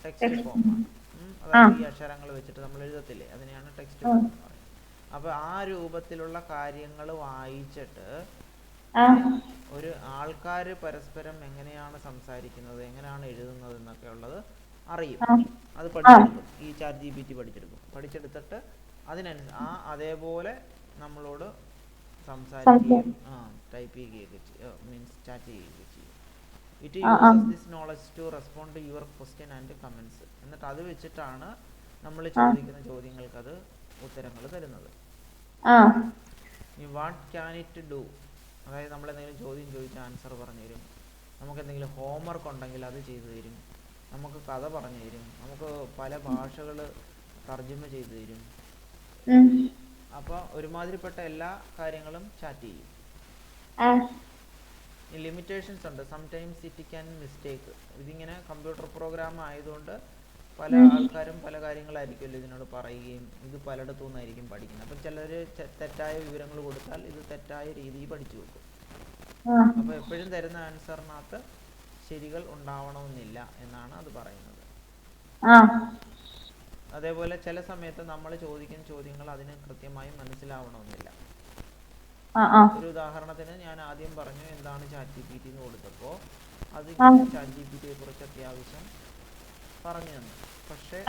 ടെക്സ്റ്റ് ഫോമാണ്. അതായത് ഈ അക്ഷരങ്ങൾ വെച്ചിട്ട് നമ്മൾ എഴുതത്തില്ലേ, അതിനെയാണ് ടെക്സ്റ്റ് ഫോം എന്ന് പറയുന്നത്. അപ്പോൾ ആ രൂപത്തിലുള്ള കാര്യങ്ങൾ വായിച്ചിട്ട് ഒരു ആൾക്കാർ പരസ്പരം എങ്ങനെയാണ് സംസാരിക്കുന്നത്, എങ്ങനെയാണ് എഴുതുന്നത് എന്നൊക്കെ ഉള്ളത് അറിയും. അത് പഠിച്ചെടുക്കും. ഈ ചാറ്റ് GPT പഠിച്ചെടുത്തിട്ട് അതേപോലെ നമ്മളോട് സംസാരിക്കുകയും ടൈപ്പ് ചെയ്യുകയൊക്കെ ചെയ്യും, മീൻസ് ചാറ്റ് ചെയ്യുകയൊക്കെ ചെയ്യും. It uses this knowledge to respond to your question and comments. എന്നിട്ട് അത് വെച്ചിട്ടാണ് നമ്മൾ ചോദിക്കുന്ന ചോദ്യങ്ങൾക്ക് അത് ഉത്തരങ്ങൾ തരുന്നത്. ആ ഈ വാട്ട് ക്യാൻ ഇറ്റ് ഡു, അതായത് നമ്മൾ എന്തെങ്കിലും ചോദ്യം ചോദിച്ചാൽ ആൻസർ പറഞ്ഞു തരും, നമുക്ക് എന്തെങ്കിലും ഹോംവർക്ക് ഉണ്ടെങ്കിൽ അത് ചെയ്തു തരും, നമുക്ക് കഥ പറഞ്ഞു തരും, നമുക്ക് പല ഭാഷകൾ തർജ്ജമ ചെയ്തു തരും. അപ്പോൾ ഒരുമാതിരിപ്പെട്ട എല്ലാ കാര്യങ്ങളും ചാറ്റ് ചെയ്യും. ഈ ലിമിറ്റേഷൻസ് ഉണ്ട്. Sometimes it can mistake. ഇതിങ്ങനെ കമ്പ്യൂട്ടർ പ്രോഗ്രാം ആയതുകൊണ്ട് പല ആൾക്കാരും പല കാര്യങ്ങളായിരിക്കുമല്ലോ ഇതിനോട് പറയുകയും ഇത് പലയിടത്തു നിന്നായിരിക്കും പഠിക്കുന്നത്. അപ്പം ചിലർ തെറ്റായ വിവരങ്ങൾ കൊടുത്താൽ ഇത് തെറ്റായ രീതിയിൽ പഠിച്ചു വെക്കും. അപ്പോൾ എപ്പോഴും തരുന്ന ആൻസറിനകത്ത് ശരികൾ ഉണ്ടാവണമെന്നില്ല എന്നാണ് അത് പറയുന്നത്. അതേപോലെ ചില സമയത്ത് നമ്മൾ ചോദിക്കുന്ന ചോദ്യങ്ങൾ അതിന് കൃത്യമായി മനസ്സിലാവണമെന്നില്ല. ഒരു ഉദാഹരണത്തിന് ഞാൻ ആദ്യം പറഞ്ഞു എന്താണ് ChatGPT എന്ന് കൊടുത്തപ്പോൾ അതിങ്ങനെ ChatGPTയെ കുറിച്ച് അത്യാവശ്യം പറഞ്ഞു തന്നു. പക്ഷേ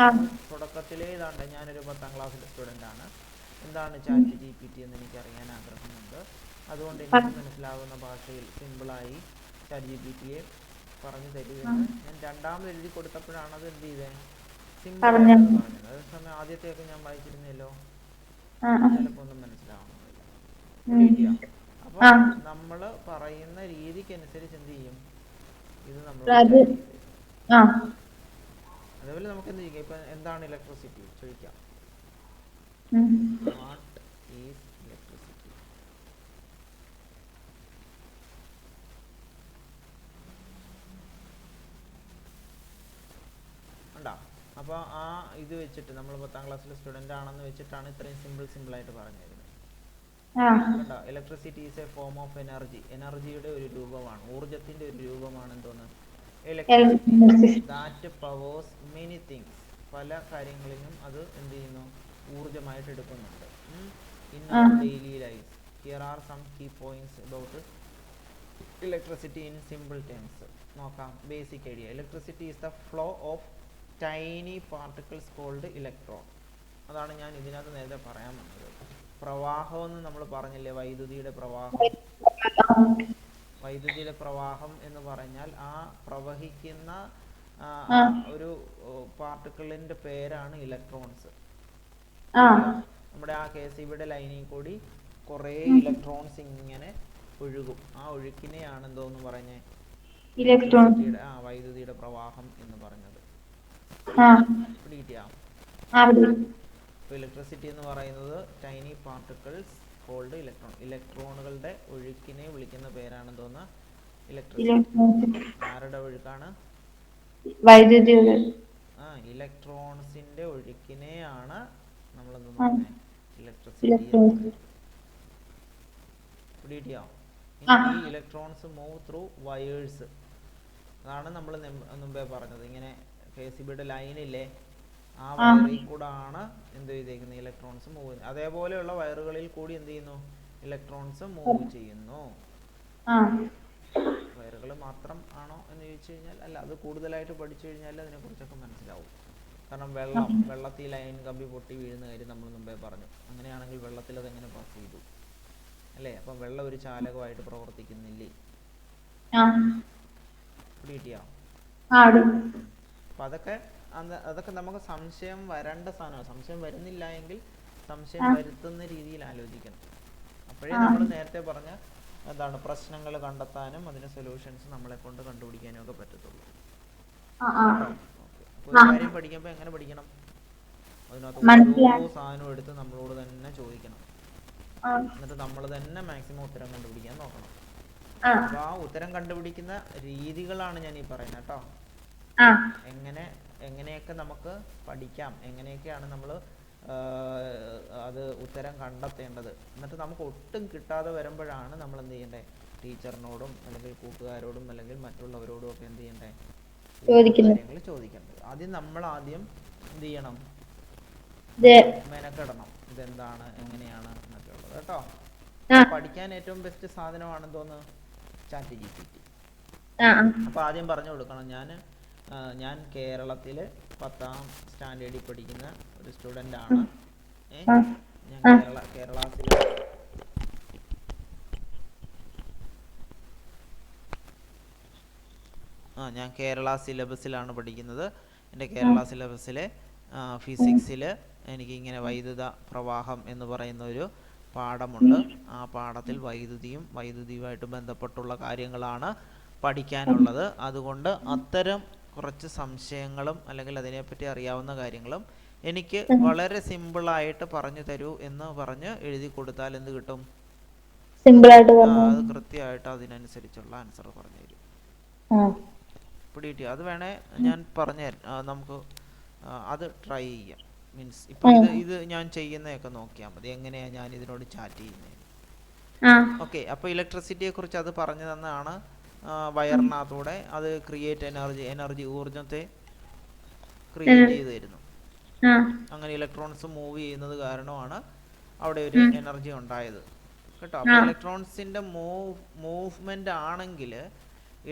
തുടക്കത്തിലേ ഇതാണ്ട് ഞാനൊരു 10ാം ക്ലാസ്സിലെ സ്റ്റുഡൻ്റ് ആണ്, എന്താണ് ChatGPT എന്ന് എനിക്ക് അറിയാൻ ആഗ്രഹമുണ്ട്, അതുകൊണ്ട് എനിക്ക് മനസ്സിലാവുന്ന ഭാഷയിൽ സിമ്പിളായി ChatGPTയെ പറഞ്ഞു തരുമെന്ന് ഞാൻ രണ്ടാമത് എഴുതി കൊടുത്തപ്പോഴാണ് അത് എന്ത് ചെയ്തത്, സിമ്പിളായിട്ട് പറഞ്ഞത്. അതേസമയം ആദ്യത്തെയൊക്കെ ഞാൻ വായിച്ചിരുന്നല്ലോ, ചിലപ്പോൾ ഒന്നും മനസ്സിലാവണമെന്നില്ല. അപ്പോൾ നമ്മൾ പറയുന്ന രീതിക്കനുസരിച്ച് എന്ത് ചെയ്യും, ഇത് നമ്മൾ അതേപോലെ നമുക്ക് എന്ത് ചെയ്യാം, ഇപ്പം എന്താണ് ഇലക്ട്രിസിറ്റി ചോദിക്കാം. What is electricity? ഉണ്ടോ? അപ്പോൾ ആ ഇത് വെച്ചിട്ട് നമ്മൾ 10ാം ക്ലാസ്സിലെ സ്റ്റുഡൻ്റ് ആണെന്ന് വെച്ചിട്ടാണ് ഇത്രയും സിമ്പിളായിട്ട് പറഞ്ഞു തരുന്നത്. കണ്ടോ, electricity is a form of energy. എനർജിയുടെ ഒരു രൂപമാണ്, ഊർജത്തിൻ്റെ ഒരു രൂപമാണ് എന്തോന്ന്, electricity. That powers many things. പല കാര്യങ്ങളിലും അത് എന്ത് ചെയ്യുന്നു, ഊർജമായിട്ട് എടുക്കുന്നുണ്ട്. In our daily life here are some key points about electricity in simple terms. നോക്കാം. Basic idea. Electricity is the flow of tiny particles called electron. അതാണ് ഞാൻ ഇതിനകത്ത് നേരത്തെ പറയാൻ വന്നത്. പ്രവാഹമെന്ന് നമ്മൾ പറഞ്ഞില്ലേ, വൈദ്യുതിയുടെ പ്രവാഹം. വൈദ്യുതിയുടെ പ്രവാഹം എന്ന് പറഞ്ഞാൽ ആ പ്രവഹിക്കുന്ന ഒരു പാർട്ടിക്കിളിൻ്റെ പേരാണ് ഇലക്ട്രോൺസ്. നമ്മുടെ ആ KCBയുടെ ലൈനിൽ കൂടി കുറേ ഇലക്ട്രോൺസ് ഇങ്ങനെ ഒഴുകും. ആ ഒഴുക്കിനെയാണ് എന്തോന്ന് പറഞ്ഞേ, ഇലക്ട്രിസിറ്റിയുടെ വൈദ്യുതിയുടെ പ്രവാഹം എന്ന് പറഞ്ഞത്. പിടികിട്ടിയാ? അപ്പോൾ ഇലക്ട്രിസിറ്റി എന്ന് പറയുന്നത് ടൈനി പാർട്ടിക്കിൾസ് കോൾഡ് ഇലക്ട്രോൺ. ഇലക്ട്രോണുകളുടെ ഒഴുക്കിനെ വിളിക്കുന്ന പേരാണ് എന്തോന്ന്, ഇലക്ട്രിസിറ്റി. ആരുടെ ഒഴുക്കാണ്? വൈദ്യുതിയുടെ. ഇലക്ട്രോൺസിന്റെ ഒഴുക്കിനെയാണ് നമ്മൾ എന്തെന്ന് പറയുന്നത്, ഇലക്ട്രിസിറ്റി. പിടികിട്ടിയോ? ഈ ഇലക്ട്രോൺസ് മൂവ് ത്രൂ വയേഴ്സ്. അതാണ് നമ്മൾ മുമ്പേ പറഞ്ഞത്, ഇങ്ങനെ KCBയുടെ ലൈനില്ലേ, ആ വയറിൽ കൂടാണ് എന്ത് ചെയ്തേക്കുന്നത്, ഇലക്ട്രോൺസ് മൂവ് ചെയ്യുന്നത്. അതേപോലെയുള്ള വയറുകളിൽ കൂടി എന്ത് ചെയ്യുന്നു, ഇലക്ട്രോൺസ് മൂവ് ചെയ്യുന്നു. വയറുകൾ മാത്രം ആണോ എന്ന് ചോദിച്ചു കഴിഞ്ഞാൽ അല്ല, അത് കൂടുതലായിട്ട് പഠിച്ചു കഴിഞ്ഞാൽ അതിനെക്കുറിച്ചൊക്കെ മനസ്സിലാവും. കാരണം വെള്ളത്തിൽ ലൈൻ കമ്പി പൊട്ടി വീഴുന്ന കാര്യം നമ്മൾ മുമ്പേ പറഞ്ഞു. അങ്ങനെയാണെങ്കിൽ വെള്ളത്തിൽ അതെങ്ങനെ പാസ് ചെയ്തു അല്ലേ? അപ്പം വെള്ളം ഒരു ചാലകമായിട്ട് പ്രവർത്തിക്കുന്നില്ലേ? പിടികിട്ടിയോ? അപ്പം അതൊക്കെ നമുക്ക് സംശയം വരേണ്ട സാധനമാണ്. സംശയം വരുന്നില്ല എങ്കിൽ സംശയം വരുത്തുന്ന രീതിയിൽ ആലോചിക്കണം. അപ്പോഴേ നമ്മൾ നേരത്തെ പറഞ്ഞ എന്താണ്, പ്രശ്നങ്ങൾ കണ്ടെത്താനും അതിന് സൊല്യൂഷൻസ് നമ്മളെ കൊണ്ട് കണ്ടുപിടിക്കാനും ഒക്കെ പറ്റത്തുള്ളൂ. ഒരു കാര്യം പഠിക്കുമ്പോൾ എങ്ങനെ പഠിക്കണം, അതിനകത്ത് ഓരോ സാധനവും എടുത്ത് നമ്മളോട് തന്നെ ചോദിക്കണം. എന്നിട്ട് നമ്മൾ തന്നെ മാക്സിമം ഉത്തരം കണ്ടുപിടിക്കാൻ നോക്കണം. അപ്പൊ ആ ഉത്തരം കണ്ടുപിടിക്കുന്ന രീതികളാണ് ഞാൻ ഈ പറയുന്നത് കേട്ടോ. എങ്ങനെയൊക്കെ നമുക്ക് പഠിക്കാം, എങ്ങനെയൊക്കെയാണ് നമ്മൾ അത് ഉത്തരം കണ്ടെത്തേണ്ടത്. എന്നിട്ട് നമുക്ക് ഒട്ടും കിട്ടാതെ വരുമ്പോഴാണ് നമ്മൾ എന്ത് ചെയ്യേണ്ടത്, ടീച്ചറിനോടും അല്ലെങ്കിൽ കൂട്ടുകാരോടും അല്ലെങ്കിൽ മറ്റുള്ളവരോടും ഒക്കെ എന്ത് ചെയ്യേണ്ടത്, കാര്യങ്ങൾ ചോദിക്കേണ്ടത്. നമ്മൾ ആദ്യം എന്ത് ചെയ്യണം, മെനക്കെടണം. ഇതെന്താണ്, എങ്ങനെയാണ് എന്നൊക്കെ ഉള്ളത് കേട്ടോ. പഠിക്കാൻ ഏറ്റവും ബെസ്റ്റ് സാധനമാണ് എന്തോന്ന്, ChatGPT. അപ്പൊ ആദ്യം പറഞ്ഞു കൊടുക്കണം, ഞാൻ കേരളത്തില് 10ാം സ്റ്റാൻഡേർഡിൽ പഠിക്കുന്ന ഒരു സ്റ്റുഡൻ്റ് ആണ്. ഞാൻ കേരള സിലബസിലാണ് പഠിക്കുന്നത്. എൻ്റെ കേരള സിലബസിലെ ഫിസിക്സിൽ എനിക്കിങ്ങനെ വൈദ്യുത പ്രവാഹം എന്ന് പറയുന്ന ഒരു പാഠമുണ്ട്. ആ പാഠത്തിൽ വൈദ്യുതിയുമായിട്ട് ബന്ധപ്പെട്ടുള്ള കാര്യങ്ങളാണ് പഠിക്കാനുള്ളത്. അതുകൊണ്ട് അത്തരം കുറച്ച് സംശയങ്ങളും അല്ലെങ്കിൽ അതിനെപ്പറ്റി അറിയാവുന്ന കാര്യങ്ങളും എനിക്ക് വളരെ സിമ്പിളായിട്ട് പറഞ്ഞു തരൂ എന്ന് പറഞ്ഞ് എഴുതി കൊടുത്താൽ എന്ത് കിട്ടും? അത് കൃത്യമായിട്ട് അതിനനുസരിച്ചുള്ള ആൻസർ പറഞ്ഞു തരും. പിടികിട്ടിയോ? അത് വേണേ ഞാൻ പറഞ്ഞു തരാം, നമുക്ക് അത് ട്രൈ ചെയ്യാം. മീൻസ് ഇപ്പൊ ഇത് ഞാൻ ചെയ്യുന്നതൊക്കെ നോക്കിയാൽ മതി, എങ്ങനെയാ ഞാൻ ഇതിനോട് ചാറ്റ് ചെയ്യുന്നത്. ഓക്കെ, അപ്പോൾ ഇലക്ട്രിസിറ്റിയെ കുറിച്ച് അത് പറഞ്ഞു തന്നാണ്. വയറിനകത്തൂടെ അത് ക്രിയേറ്റ് എനർജി ഊർജത്തെ ക്രിയേറ്റ് ചെയ്ത് തരുന്നു. അങ്ങനെ ഇലക്ട്രോൺസ് മൂവ് ചെയ്യുന്നത് കാരണമാണ് അവിടെ ഒരു എനർജി ഉണ്ടായത് കേട്ടോ. അപ്പോൾ ഇലക്ട്രോൺസിന്റെ മൂവ്മെന്റ് ആണെങ്കിൽ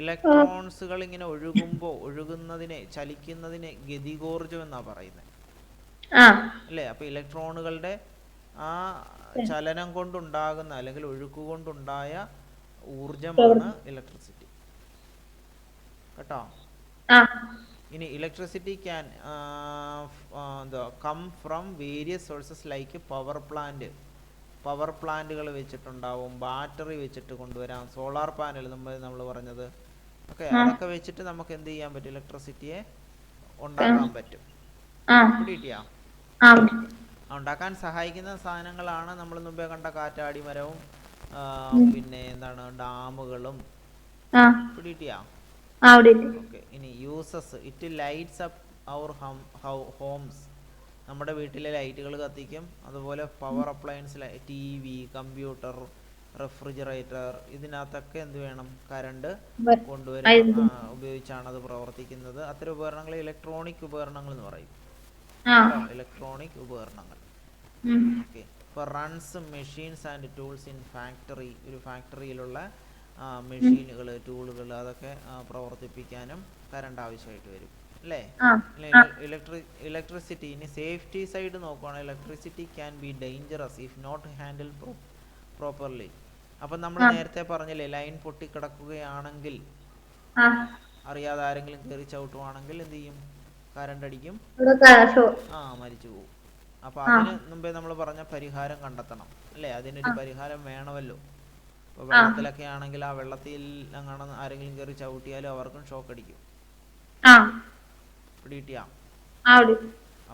ഇലക്ട്രോൺസുകൾ ഇങ്ങനെ ചലിക്കുന്നതിനെ ഗതികോർജം എന്നാ പറയുന്നത് അല്ലേ? അപ്പൊ ഇലക്ട്രോണുകളുടെ ആ ചലനം കൊണ്ടുണ്ടാകുന്ന അല്ലെങ്കിൽ ഒഴുക്ക് കൊണ്ടുണ്ടായ ഊർജമാണ് ഇലക്ട്രിസിറ്റി കേട്ടോ. ഇനി electricity can come from various sources like power പ്ലാന്റുകൾ വെച്ചിട്ടുണ്ടാവും, ബാറ്ററി വെച്ചിട്ട് കൊണ്ടുവരാം, സോളാർ പാനൽ നമ്മൾ പറഞ്ഞത്. ഓക്കെ, അതൊക്കെ വെച്ചിട്ട് നമുക്ക് എന്ത് ചെയ്യാൻ പറ്റും? ഇലക്ട്രിസിറ്റിയെ ഉണ്ടാക്കാൻ പറ്റും. പിടികിട്ടിയാ? ഉണ്ടാക്കാൻ സഹായിക്കുന്ന സാധനങ്ങളാണ് നമ്മൾ മുമ്പേ കണ്ട കാറ്റാടി മരവും പിന്നെ എന്താണ് ഡാമുകളും. പിടികിട്ടിയാ? ഓക്കെ, ഇനി uses. It lights up our homes. നമ്മുടെ വീട്ടിലെ ലൈറ്റുകൾ കത്തിക്കും. അതുപോലെ power appliance, TV, computer, refrigerator, ഇതിനകത്തൊക്കെ എന്ത് വേണം? കറണ്ട് ഉപയോഗിച്ചാണ് അത് പ്രവർത്തിക്കുന്നത്. അത്തരം ഉപകരണങ്ങൾ ഇലക്ട്രോണിക് ഉപകരണങ്ങൾ എന്ന് പറയും. ഇലക്ട്രോണിക് ഉപകരണങ്ങൾ. ഓക്കെ, ഇപ്പോൾ runs machines and tools in factory. ഒരു ഫാക്ടറിയിലുള്ള മെഷീനുകൾ, ടൂളുകൾ, അതൊക്കെ പ്രവർത്തിപ്പിക്കാനും കറണ്ട് ആവശ്യമായിട്ട് വരും അല്ലേ? ഇലക്ട്രിസിറ്റി. ഇനി സേഫ്റ്റി സൈഡ് നോക്കുകയാണെങ്കിൽ electricity can be dangerous if not handle properly. അപ്പം നമ്മൾ നേരത്തെ പറഞ്ഞില്ലേ, ലൈൻ പൊട്ടിക്കിടക്കുകയാണെങ്കിൽ അറിയാതെ ആരെങ്കിലും കയറി ചവിട്ടുവാണെങ്കിൽ എന്ത് ചെയ്യും? കറണ്ട് അടിക്കും, മരിച്ചു പോകും. അപ്പൊ അതിന് മുമ്പേ നമ്മൾ പറഞ്ഞ പരിഹാരം കണ്ടെത്തണം അല്ലേ? അതിനൊരു പരിഹാരം വേണമല്ലോ. ഇപ്പൊ വെള്ളത്തിലൊക്കെ ആണെങ്കിൽ ആ വെള്ളത്തിൽ അങ്ങനെ ആരെങ്കിലും കയറി ചവിട്ടിയാലും അവർക്കും ഷോക്ക് അടിക്കും. പിടികിട്ടിയാ?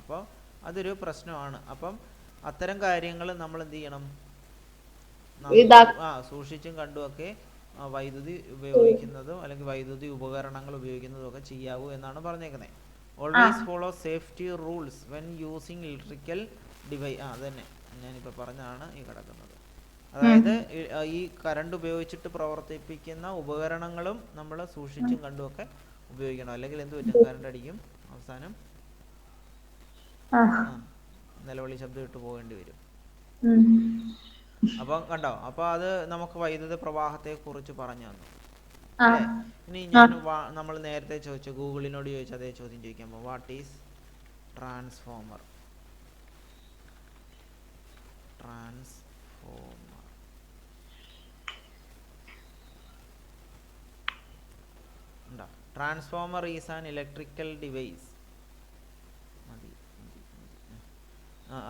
അപ്പോൾ അതൊരു പ്രശ്നമാണ്. അപ്പം അത്തരം കാര്യങ്ങൾ നമ്മൾ എന്ത് ചെയ്യണം? സൂക്ഷിച്ചും കണ്ടുമൊക്കെ വൈദ്യുതി ഉപയോഗിക്കുന്നതും അല്ലെങ്കിൽ വൈദ്യുതി ഉപകരണങ്ങൾ ഉപയോഗിക്കുന്നതും ഒക്കെ ചെയ്യാവൂ എന്നാണ് പറഞ്ഞേക്കുന്നത്. Always follow safety rules when using electrical device. അതന്നെ ഞാനിപ്പോൾ പറഞ്ഞതാണ് ഈ കിടക്കുന്നത്. അതായത് ഈ കറണ്ട് ഉപയോഗിച്ചിട്ട് പ്രവർത്തിപ്പിക്കുന്ന ഉപകരണങ്ങളും നമ്മൾ സൂക്ഷിച്ചും കണ്ടുമൊക്കെ ഉപയോഗിക്കണം. അല്ലെങ്കിൽ എന്ത് പറ്റും? കറണ്ട് അടിക്കും, അവസാനം നിലവിളി ശബ്ദം ഇട്ട് പോകേണ്ടി വരും. അപ്പം കണ്ടോ? അപ്പൊ അത് നമുക്ക് വൈദ്യുത പ്രവാഹത്തെ കുറിച്ച് പറഞ്ഞു തന്നു അല്ലേ? ഇനി നമ്മൾ നേരത്തെ ചോദിച്ച ഗൂഗിളിനോട് ചോദിച്ച അതേ ചോദ്യം ചോദിക്കുമ്പോൾ, what is transformer? Transformer is an electrical device.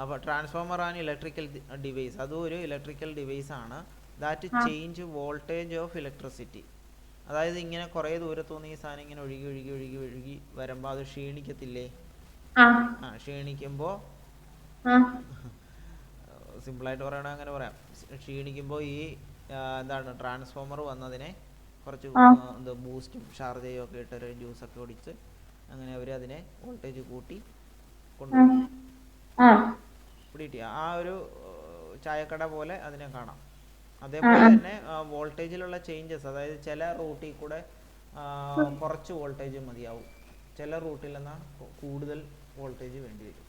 അപ്പോൾ ട്രാൻസ്ഫോമർ ആണ് ഇലക്ട്രിക്കൽ ഡിവൈസ്. അതും ഒരു ഇലക്ട്രിക്കൽ ഡിവൈസ് ആണ്. That change voltage of electricity. അതായത് ഇങ്ങനെ കുറേ ദൂരത്തുനിന്ന് ഈ സാധനം ഇങ്ങനെ ഒഴുകി ഒഴുകി ഒഴുകി ഒഴുകി വരുമ്പോൾ അത് ക്ഷീണിക്കത്തില്ലേ? ക്ഷീണിക്കുമ്പോൾ സിമ്പിളായിട്ട് പറയണ അങ്ങനെ പറയാം. ക്ഷീണിക്കുമ്പോൾ ഈ എന്താണ് ട്രാൻസ്ഫോമർ വന്നതിനെ കുറച്ച് ബൂസ്റ്റും ഷാർജയും ഒക്കെ ഇട്ടൊരു ജ്യൂസൊക്കെ കുടിച്ച് അങ്ങനെ അവർ അതിനെ വോൾട്ടേജ് കൂട്ടി കൊണ്ടുപോകും. പിടികിട്ടി? ആ ഒരു ചായക്കട പോലെ അതിനെ കാണാം. അതേപോലെ തന്നെ വോൾട്ടേജിലുള്ള ചേഞ്ചസ്, അതായത് ചില റൂട്ടിൽ കൂടെ കുറച്ച് വോൾട്ടേജ് മതിയാവും, ചില റൂട്ടിൽ എന്നാൽ കൂടുതൽ വോൾട്ടേജ് വേണ്ടി വരും.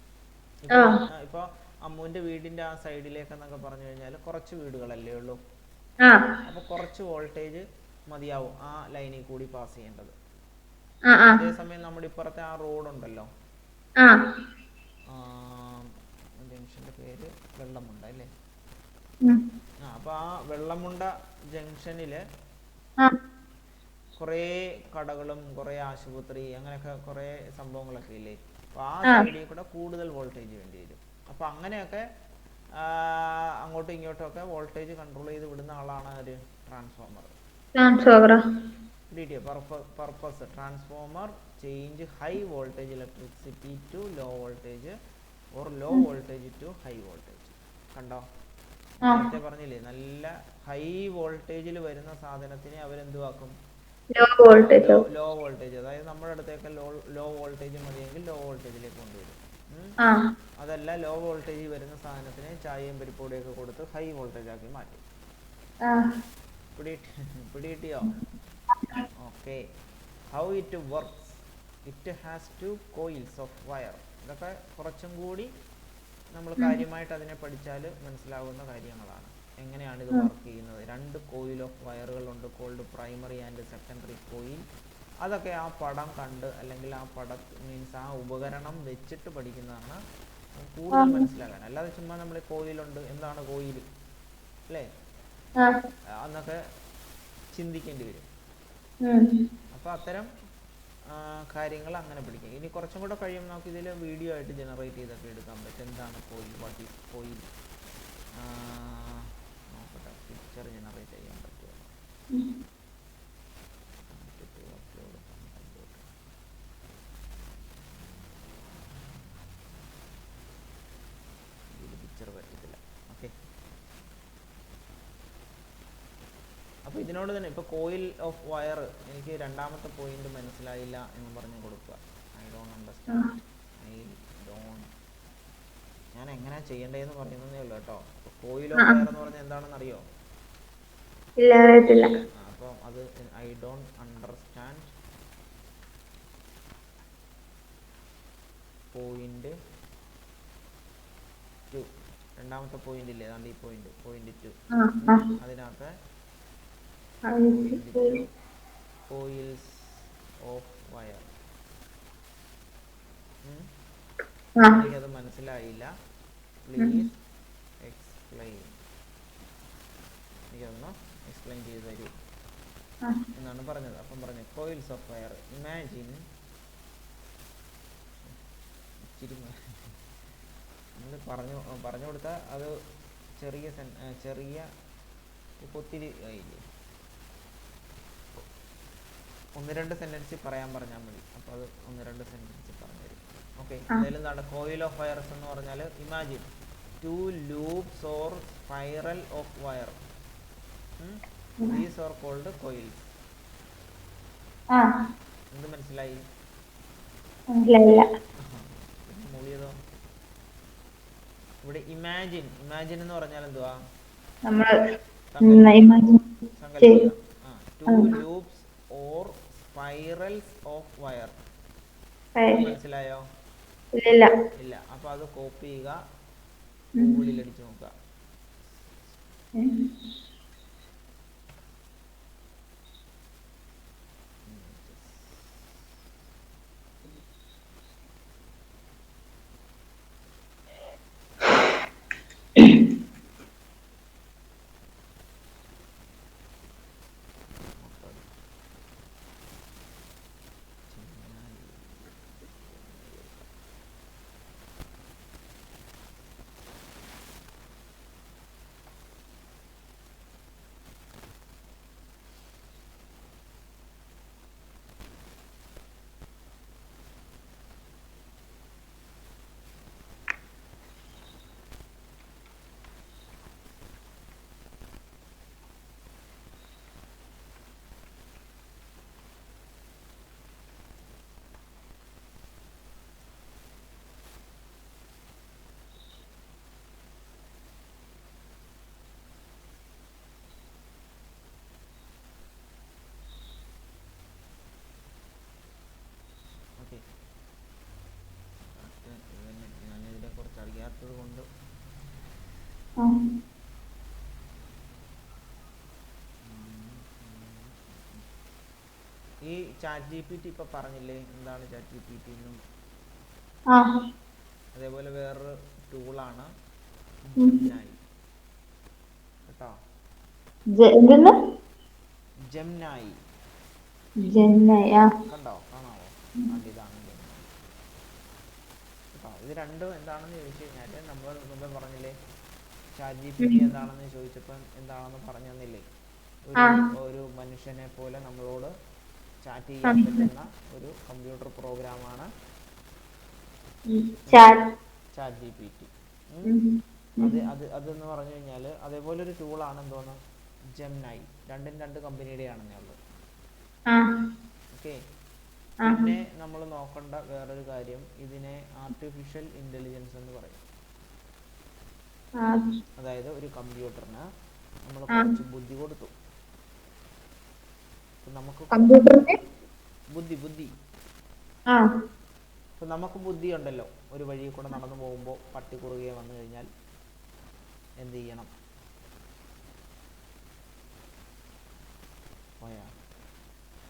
ഇപ്പോൾ അമ്മുവിൻ്റെ വീടിൻ്റെ ആ സൈഡിലേക്കെന്നൊക്കെ പറഞ്ഞു കഴിഞ്ഞാൽ കുറച്ച് വീടുകളല്ലേ ഉള്ളൂ. അപ്പോൾ കുറച്ച് വോൾട്ടേജ് മതിയാവും ആ ലൈനിൽ കൂടി പാസ് ചെയ്യേണ്ടത്. അതേസമയം നമ്മുടെ ഇപ്പുറത്തെ ആ റോഡുണ്ടല്ലോ, ജംഗ്ഷന്റെ പേര് വെള്ളമുണ്ട അല്ലേ? അപ്പൊ ആ വെള്ളമുണ്ട ജംഗ്ഷനില് കുറേ കടകളും കുറേ ആശുപത്രി അങ്ങനെയൊക്കെ കുറേ സംഭവങ്ങളൊക്കെ ഇല്ലേ? അപ്പൊ ആ സൈഡിൽ കൂടെ കൂടുതൽ വോൾട്ടേജ് വേണ്ടി വരും. അപ്പൊ അങ്ങനെയൊക്കെ അങ്ങോട്ടും ഇങ്ങോട്ടും ഒക്കെ വോൾട്ടേജ് കൺട്രോൾ ചെയ്ത് വിടുന്ന ആളാണ് ഒരു transformer. DTO purpose transformer change high voltage electricity to low voltage or low voltage to high voltage. കണ്ടോ, നേരത്തെ പറഞ്ഞില്ലേ, നല്ല ഹൈ വോൾട്ടേജിൽ വരുന്ന സാധനത്തിനെ അവരെന്തുവാക്കും? Low voltage. അതായത് നമ്മുടെ അടുത്തേക്ക് ലോ വോൾട്ടേജ് മതിയെങ്കിൽ ലോ വോൾട്ടേജിലേക്ക് കൊണ്ടുവരും. അതല്ല, ലോ വോൾട്ടേജ് വരുന്ന സാധനത്തിനെ ചായയും പരിപ്പൊടിയൊക്കെ കൊടുത്ത് ഹൈ വോൾട്ടേജ് ആക്കി മാറ്റും. പിടികിട്ടിയോ? Okay. How it works. It has two coils of wire. ഇതൊക്കെ കുറച്ചും കൂടി നമ്മൾ കാര്യമായിട്ട് അതിനെ പഠിച്ചാൽ മനസ്സിലാവുന്ന കാര്യങ്ങളാണ്. എങ്ങനെയാണ് ഇത് വർക്ക് ചെയ്യുന്നത്? 2 കോയിൽ ഓഫ് വയറുകളുണ്ട്, called primary and secondary coil. അതൊക്കെ ആ പടം കണ്ട്, അല്ലെങ്കിൽ ആ പടം മീൻസ് ആ ഉപകരണം വെച്ചിട്ട് പഠിക്കുന്നതാണ് കൂടുതൽ മനസ്സിലാക്കാൻ. അല്ലാതെ ചുമ്മാ നമ്മൾ കോയിലുണ്ട്, എന്താണ് കോയിൽ അല്ലേ എന്നൊക്കെ ചിന്തിക്കേണ്ടി വരും. അപ്പോൾ അത്തരം കാര്യങ്ങൾ അങ്ങനെ പഠിക്കുക. ഇനി കുറച്ചും കൂടെ കഴിയുമ്പോൾ നമുക്ക് ഇതിൽ വീഡിയോ ആയിട്ട് ജനറേറ്റ് ചെയ്തൊക്കെ എടുക്കാൻ പറ്റും. എന്താണ് കോയിൽ, വാട്ട് ഈസ് കോയിൽ, നോക്കട്ടെ, പിക്ചർ ജനറേറ്റ് ചെയ്യാൻ പറ്റുമോ? പിക്ചർ പറ്റത്തില്ല. ഓക്കെ. അപ്പോൾ ഇതിനോട് തന്നെ ഇപ്പോൾ കോയിൽ ഓഫ് വയർ, എനിക്ക് രണ്ടാമത്തെ പോയിന്റ് മനസ്സിലായില്ല എന്ന് പറഞ്ഞ് കൊടുക്കുക. I don't understand. ഞാൻ എങ്ങനെയാ ചെയ്യേണ്ടതെന്ന് പറയുന്നതേ ഉള്ളൂ കേട്ടോ. കോയിൽ ഓഫ് വയർ എന്ന് പറഞ്ഞാൽ എന്താണെന്ന് അറിയോ? അപ്പം അത് ഐ ഡോണ്ട് അണ്ടർസ്റ്റാൻഡ് പോയിന്റ് 2. രണ്ടാമത്തെ പോയിന്റ് ഇല്ലേ, അതാണ്ട് ഈ പോയിന്റ് 2. അതിനകത്ത് കോയിൽസ് ഓഫ് വയർ. എനിക്കത് മനസ്സിലായില്ല, പ്ലീസ് എക്സ്പ്ലെയിൻ. എനിക്കതൊന്ന് എക്സ്പ്ലെയിൻ ചെയ്ത് തരൂ എന്നാണ് പറഞ്ഞത്. അപ്പം പറഞ്ഞു കോയിൽസ് ഓഫ് വയർ. ഇമാജിൻ, നമ്മൾ പറഞ്ഞു കൊടുത്താൽ അത് ചെറിയ ഒത്തിരി ആയില്ലേ, 1-2 സെന്റൻസ് പറയാൻ പറഞ്ഞാൽ മതി. അപ്പോൾ അത് 1-2 സെന്റൻസ് പറഞ്ഞു തരും. ഓക്കെ. എന്തായാലും എന്താണ് കോയിൽ ഓഫ് വയർസ് എന്ന് പറഞ്ഞാൽ? Imagine 2 loops or spiral of wire. These are called coils. എന്ത് മനസ്സിലായി? മൂളിയതോ? ഇവിടെ ഇമാജിൻ എന്ന് പറഞ്ഞാൽ എന്തുവാ? സങ്കല്പിക്കുക. 2 loops or spirals of wire. മനസ്സിലായോ? ഇല്ല. അപ്പൊ അത് കോപ്പി ചെയ്യുക, ഗൂഗിളിൽ അടിച്ചു നോക്കുക. ഞാനിതിനെ കുറിച്ച് അറിയാത്തത് കൊണ്ട് ഈ ചാറ്റ് GPT ഇപ്പൊ പറഞ്ഞില്ലേ എന്താണ് ചാറ്റ് GPT എന്നും? അതേപോലെ വേറൊരു ടൂളാണ് ജെമിനായി. കേട്ടോ, ജെമിനായി. കണ്ടോ, കാണാവോ? ഇതാണ് കേട്ടോ. ഇത് രണ്ടും എന്താണെന്ന് ചോദിച്ചു കഴിഞ്ഞാൽ നമ്മൾ മുമ്പേ പറഞ്ഞില്ലേ ചാറ്റ് ജി പി ടി ഉം. എന്താണെന്ന് ചോദിച്ചപ്പം എന്താണെന്ന് പറഞ്ഞു തന്നില്ലേ? ആ ഒരു മനുഷ്യനെ പോലെ നമ്മളോട് ചാറ്റ് ആ. ചെയ്യാൻ പറ്റുന്ന ഒരു കമ്പ്യൂട്ടർ പ്രോഗ്രാമാണ് chat. Chat G P T. ഉം. ഉം. അതെന്ന് പറഞ്ഞു കഴിഞ്ഞാൽ അതേപോലെ ഒരു ടൂളാണ് എന്തോന്ന്, ജെമിനായി. രണ്ടും രണ്ട് കമ്പനിയുടെയാണെന്നേ ഉള്ളൂ. ആ ഓക്കെ. ആ പിന്നെ നമ്മൾ നോക്കേണ്ട വേറൊരു കാര്യം, ഇതിനെ ആർട്ടിഫിഷ്യൽ ഇൻ്റലിജൻസ് എന്ന് പറയും. ആ അതായത് ഒരു കമ്പ്യൂട്ടറിന് നമ്മൾ ആ. കുറച്ച് ബുദ്ധി കൊടുത്തു. ഇപ്പം നമുക്ക് കമ്പ്യൂട്ടറിന്റെ ബുദ്ധി ആ ഇപ്പം നമുക്ക് ബുദ്ധി ഉണ്ടല്ലോ. ഒരു വഴി കൂടെ നടന്നു പോകുമ്പോൾ പട്ടി കുറുകെ വന്നു കഴിഞ്ഞാൽ എന്ത് ചെയ്യണം? പോയാ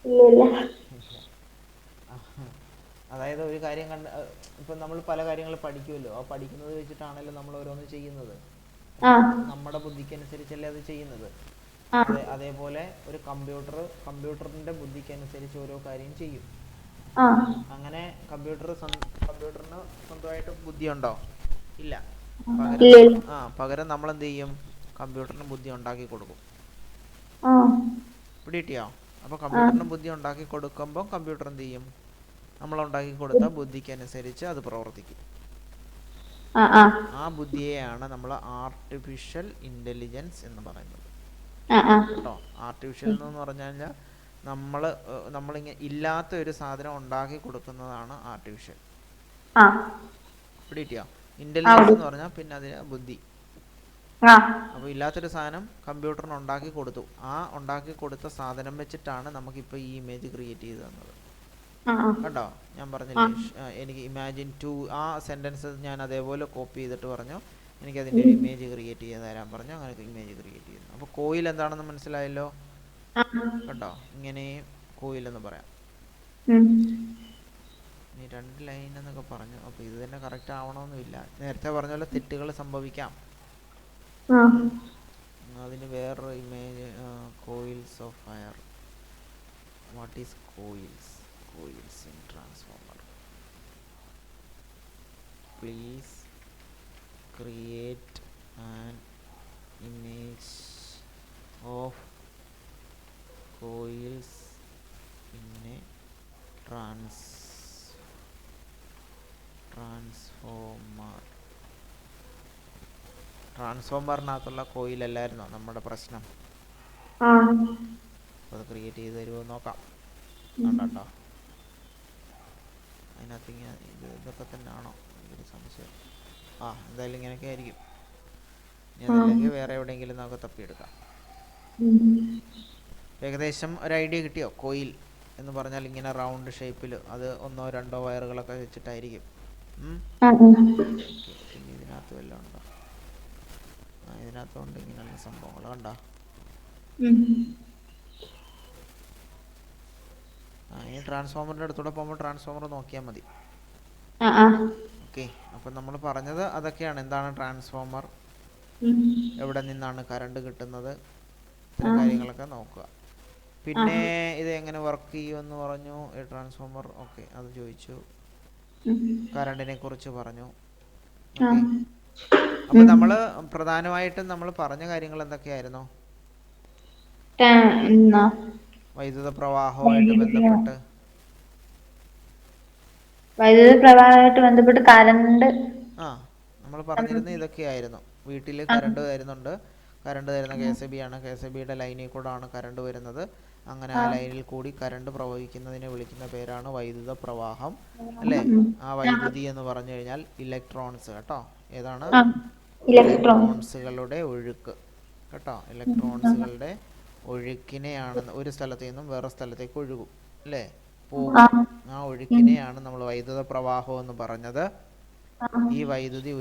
ഇല്ല. അതായത് ഒരു കാര്യം ഇപ്പം നമ്മൾ പല കാര്യങ്ങൾ പഠിക്കുമല്ലോ. ആ പഠിക്കുന്നത് വെച്ചിട്ടാണല്ലോ നമ്മൾ ഓരോന്ന് ചെയ്യുന്നത്. ആ നമ്മുടെ ബുദ്ധിക്കനുസരിച്ചല്ലേ അത് ചെയ്യുന്നത്. ആ അതേപോലെ ഒരു കമ്പ്യൂട്ടറിൻ്റെ ബുദ്ധിക്കനുസരിച്ച് ഓരോ കാര്യം ചെയ്യും. ആ. അങ്ങനെ കമ്പ്യൂട്ടറിന് സ്വന്തമായിട്ട് ബുദ്ധിയുണ്ടോ? ഇല്ല. ഇല്ല ഇല്ല. പകരം നമ്മൾ എന്ത് ചെയ്യും? കമ്പ്യൂട്ടറിന് ബുദ്ധി ഉണ്ടാക്കി കൊടുക്കും. ആ പിടികിട്ടിയോ? അപ്പോൾ ആ കമ്പ്യൂട്ടറിന് ബുദ്ധി ഉണ്ടാക്കി കൊടുക്കുമ്പോൾ കമ്പ്യൂട്ടർ എന്ത് ചെയ്യും? നമ്മൾ ഉണ്ടാക്കി കൊടുത്ത ബുദ്ധിക്കനുസരിച്ച് അത് പ്രവർത്തിക്കും. ആ ആ ആ ബുദ്ധിയെയാണ് നമ്മൾ ആർട്ടിഫിഷ്യൽ ഇൻ്റലിജൻസ് എന്ന് പറയുന്നത്. ആ ആ. കേട്ടോ? ആർട്ടിഫിഷ്യൽ എന്ന് പറഞ്ഞു കഴിഞ്ഞാൽ നമ്മളിങ്ങനെ ഇല്ലാത്ത ഒരു സാധനം ഉണ്ടാക്കി കൊടുക്കുന്നതാണ് ആർട്ടിഫിഷ്യൽ. ആ പിടികിട്ടിയോ? ആ. ഇൻ്റലിജൻസ് എന്ന് പറഞ്ഞാൽ പിന്നെ അതിന് ബുദ്ധി. ആ അപ്പോൾ ഇല്ലാത്തൊരു സാധനം കമ്പ്യൂട്ടറിന് ഉണ്ടാക്കി കൊടുത്തു. ആ ഉണ്ടാക്കി കൊടുത്ത സാധനം വെച്ചിട്ടാണ് നമുക്കിപ്പോൾ ഈ ഇമേജ് ക്രിയേറ്റ് ചെയ്ത് തന്നത്. ആ കണ്ടോ? ഞാൻ ആ. പറഞ്ഞില്ലേ, എനിക്ക് ഇമാജിൻ ടു, ആ സെൻറ്റൻസ് ഞാൻ അതേപോലെ കോപ്പി ചെയ്തിട്ട് പറഞ്ഞു എനിക്കതിൻ്റെ ഒരു ഇമേജ് ക്രിയേറ്റ് ചെയ്ത് തരാൻ പറഞ്ഞു. അങ്ങനെ ഇമേജ് ക്രിയേറ്റ് ചെയ്തു. അപ്പോൾ കോയിൽ എന്താണെന്ന് മനസ്സിലായല്ലോ? ആ. കണ്ടോ? ഇങ്ങനെയും കോയിലെന്ന് പറയാം. ഉം. ഇനി 2 ലൈൻ എന്നൊക്കെ പറഞ്ഞു. അപ്പോൾ ഇത് തന്നെ കറക്റ്റ് ആവണമെന്നില്ല. നേരത്തെ പറഞ്ഞ പോലെ തെറ്റുകൾ സംഭവിക്കാം. ആ അതിന് വേറൊരു image, coils of fire. What is coils in transformer? Please create an image of coils in a ട്രാൻസ്ഫോമറിനകത്തുള്ള കോയിലല്ലായിരുന്നോ നമ്മുടെ പ്രശ്നം? ആ. അപ്പോൾ അത് ക്രിയേറ്റ് ചെയ്ത് തരുമോ നോക്കാം. ഉം. കണ്ടോ? അതിനകത്ത് ഇതൊക്കെ തന്നെ ആണോ? എനിക്കൊരു സംശയം. എന്തായാലും ഇങ്ങനെയൊക്കെ ആയിരിക്കും. ഇനി ആ. അതല്ലെങ്കിൽ വേറെ എവിടെയെങ്കിലും നമുക്ക് തപ്പിയെടുക്കാം. ഉം. ഏകദേശം ഒരു ഐഡിയ കിട്ടിയോ? കോയിൽ എന്ന് പറഞ്ഞാൽ ഇങ്ങനെ റൗണ്ട് ഷേപ്പിൽ അത് 1-2 വയറുകളൊക്കെ വെച്ചിട്ടായിരിക്കും. ആ ഓക്കെ. പിന്നെ ഇതിനകത്ത് വല്ലതും ഉണ്ടോ? ഇതിനകത്തുകൊണ്ട് ഇങ്ങനെയുള്ള സംഭവങ്ങൾ കണ്ടോ? ഉം. ഇനി ട്രാൻസ്ഫോമറിൻ്റെ അടുത്തൂടെ പോകുമ്പോൾ ട്രാൻസ്ഫോമർ നോക്കിയാൽ മതി. ആ ആ. ഓക്കെ. അപ്പം നമ്മൾ പറഞ്ഞത് അതൊക്കെയാണ്. എന്താണ് ട്രാൻസ്ഫോമർ, ഉം. എവിടെ നിന്നാണ് കറണ്ട് കിട്ടുന്നത്, ആ ഇത്തരം കാര്യങ്ങളൊക്കെ നോക്കുക. ആ പിന്നെ ഇത് എങ്ങനെ വർക്ക് ചെയ്യുമെന്ന് പറഞ്ഞു. ട്രാൻസ്ഫോമർ, ഓക്കെ, അത് ചോദിച്ചു. ഉം. കറണ്ടിനെ കുറിച്ച് പറഞ്ഞു. ആ ഓക്കെ. അപ്പോൾ ഉം. നമ്മൾ പ്രധാനമായിട്ടും നമ്മൾ പറഞ്ഞ കാര്യങ്ങൾ എന്തൊക്കെയായിരുന്നു? എന്നാ വൈദ്യുത പ്രവാഹവുമായിട്ട് ബന്ധപ്പെട്ട് വൈദ്യുത പ്രവാഹമായിട്ട് കറണ്ട് നമ്മൾ പറഞ്ഞിരുന്ന ഇതൊക്കെയായിരുന്നു. വീട്ടിൽ കറണ്ട് വരുന്നുണ്ട്. കറണ്ട് തരുന്ന KSB ആണ്. KSBയുടെ ലൈനിൽ കൂടാണ് കറണ്ട് വരുന്നത്. അങ്ങനെ ആ ലൈനിൽ കൂടി കറണ്ട് പ്രവഹിക്കുന്നതിനെ വിളിക്കുന്ന പേരാണ് വൈദ്യുത പ്രവാഹം, അല്ലേ? ആ വൈദ്യുതി എന്ന് പറഞ്ഞു കഴിഞ്ഞാൽ ഇലക്ട്രോൺസ്. കേട്ടോ? ഏതാണ്? ഇലക്ട്രോൺസുകളുടെ ഒഴുക്ക്. കേട്ടോ? ഇലക്ട്രോൺസുകളുടെ ഒഴുക്കിനെയാണ് ഒരു സ്ഥലത്ത് നിന്നും വേറെ സ്ഥലത്തേക്ക് ഒഴുകും, അല്ലേ? പോകും. ആ ഒഴുക്കിനെയാണ് നമ്മൾ വൈദ്യുത പ്രവാഹം എന്ന് പറഞ്ഞത്. ഈ വൈദ്യുതി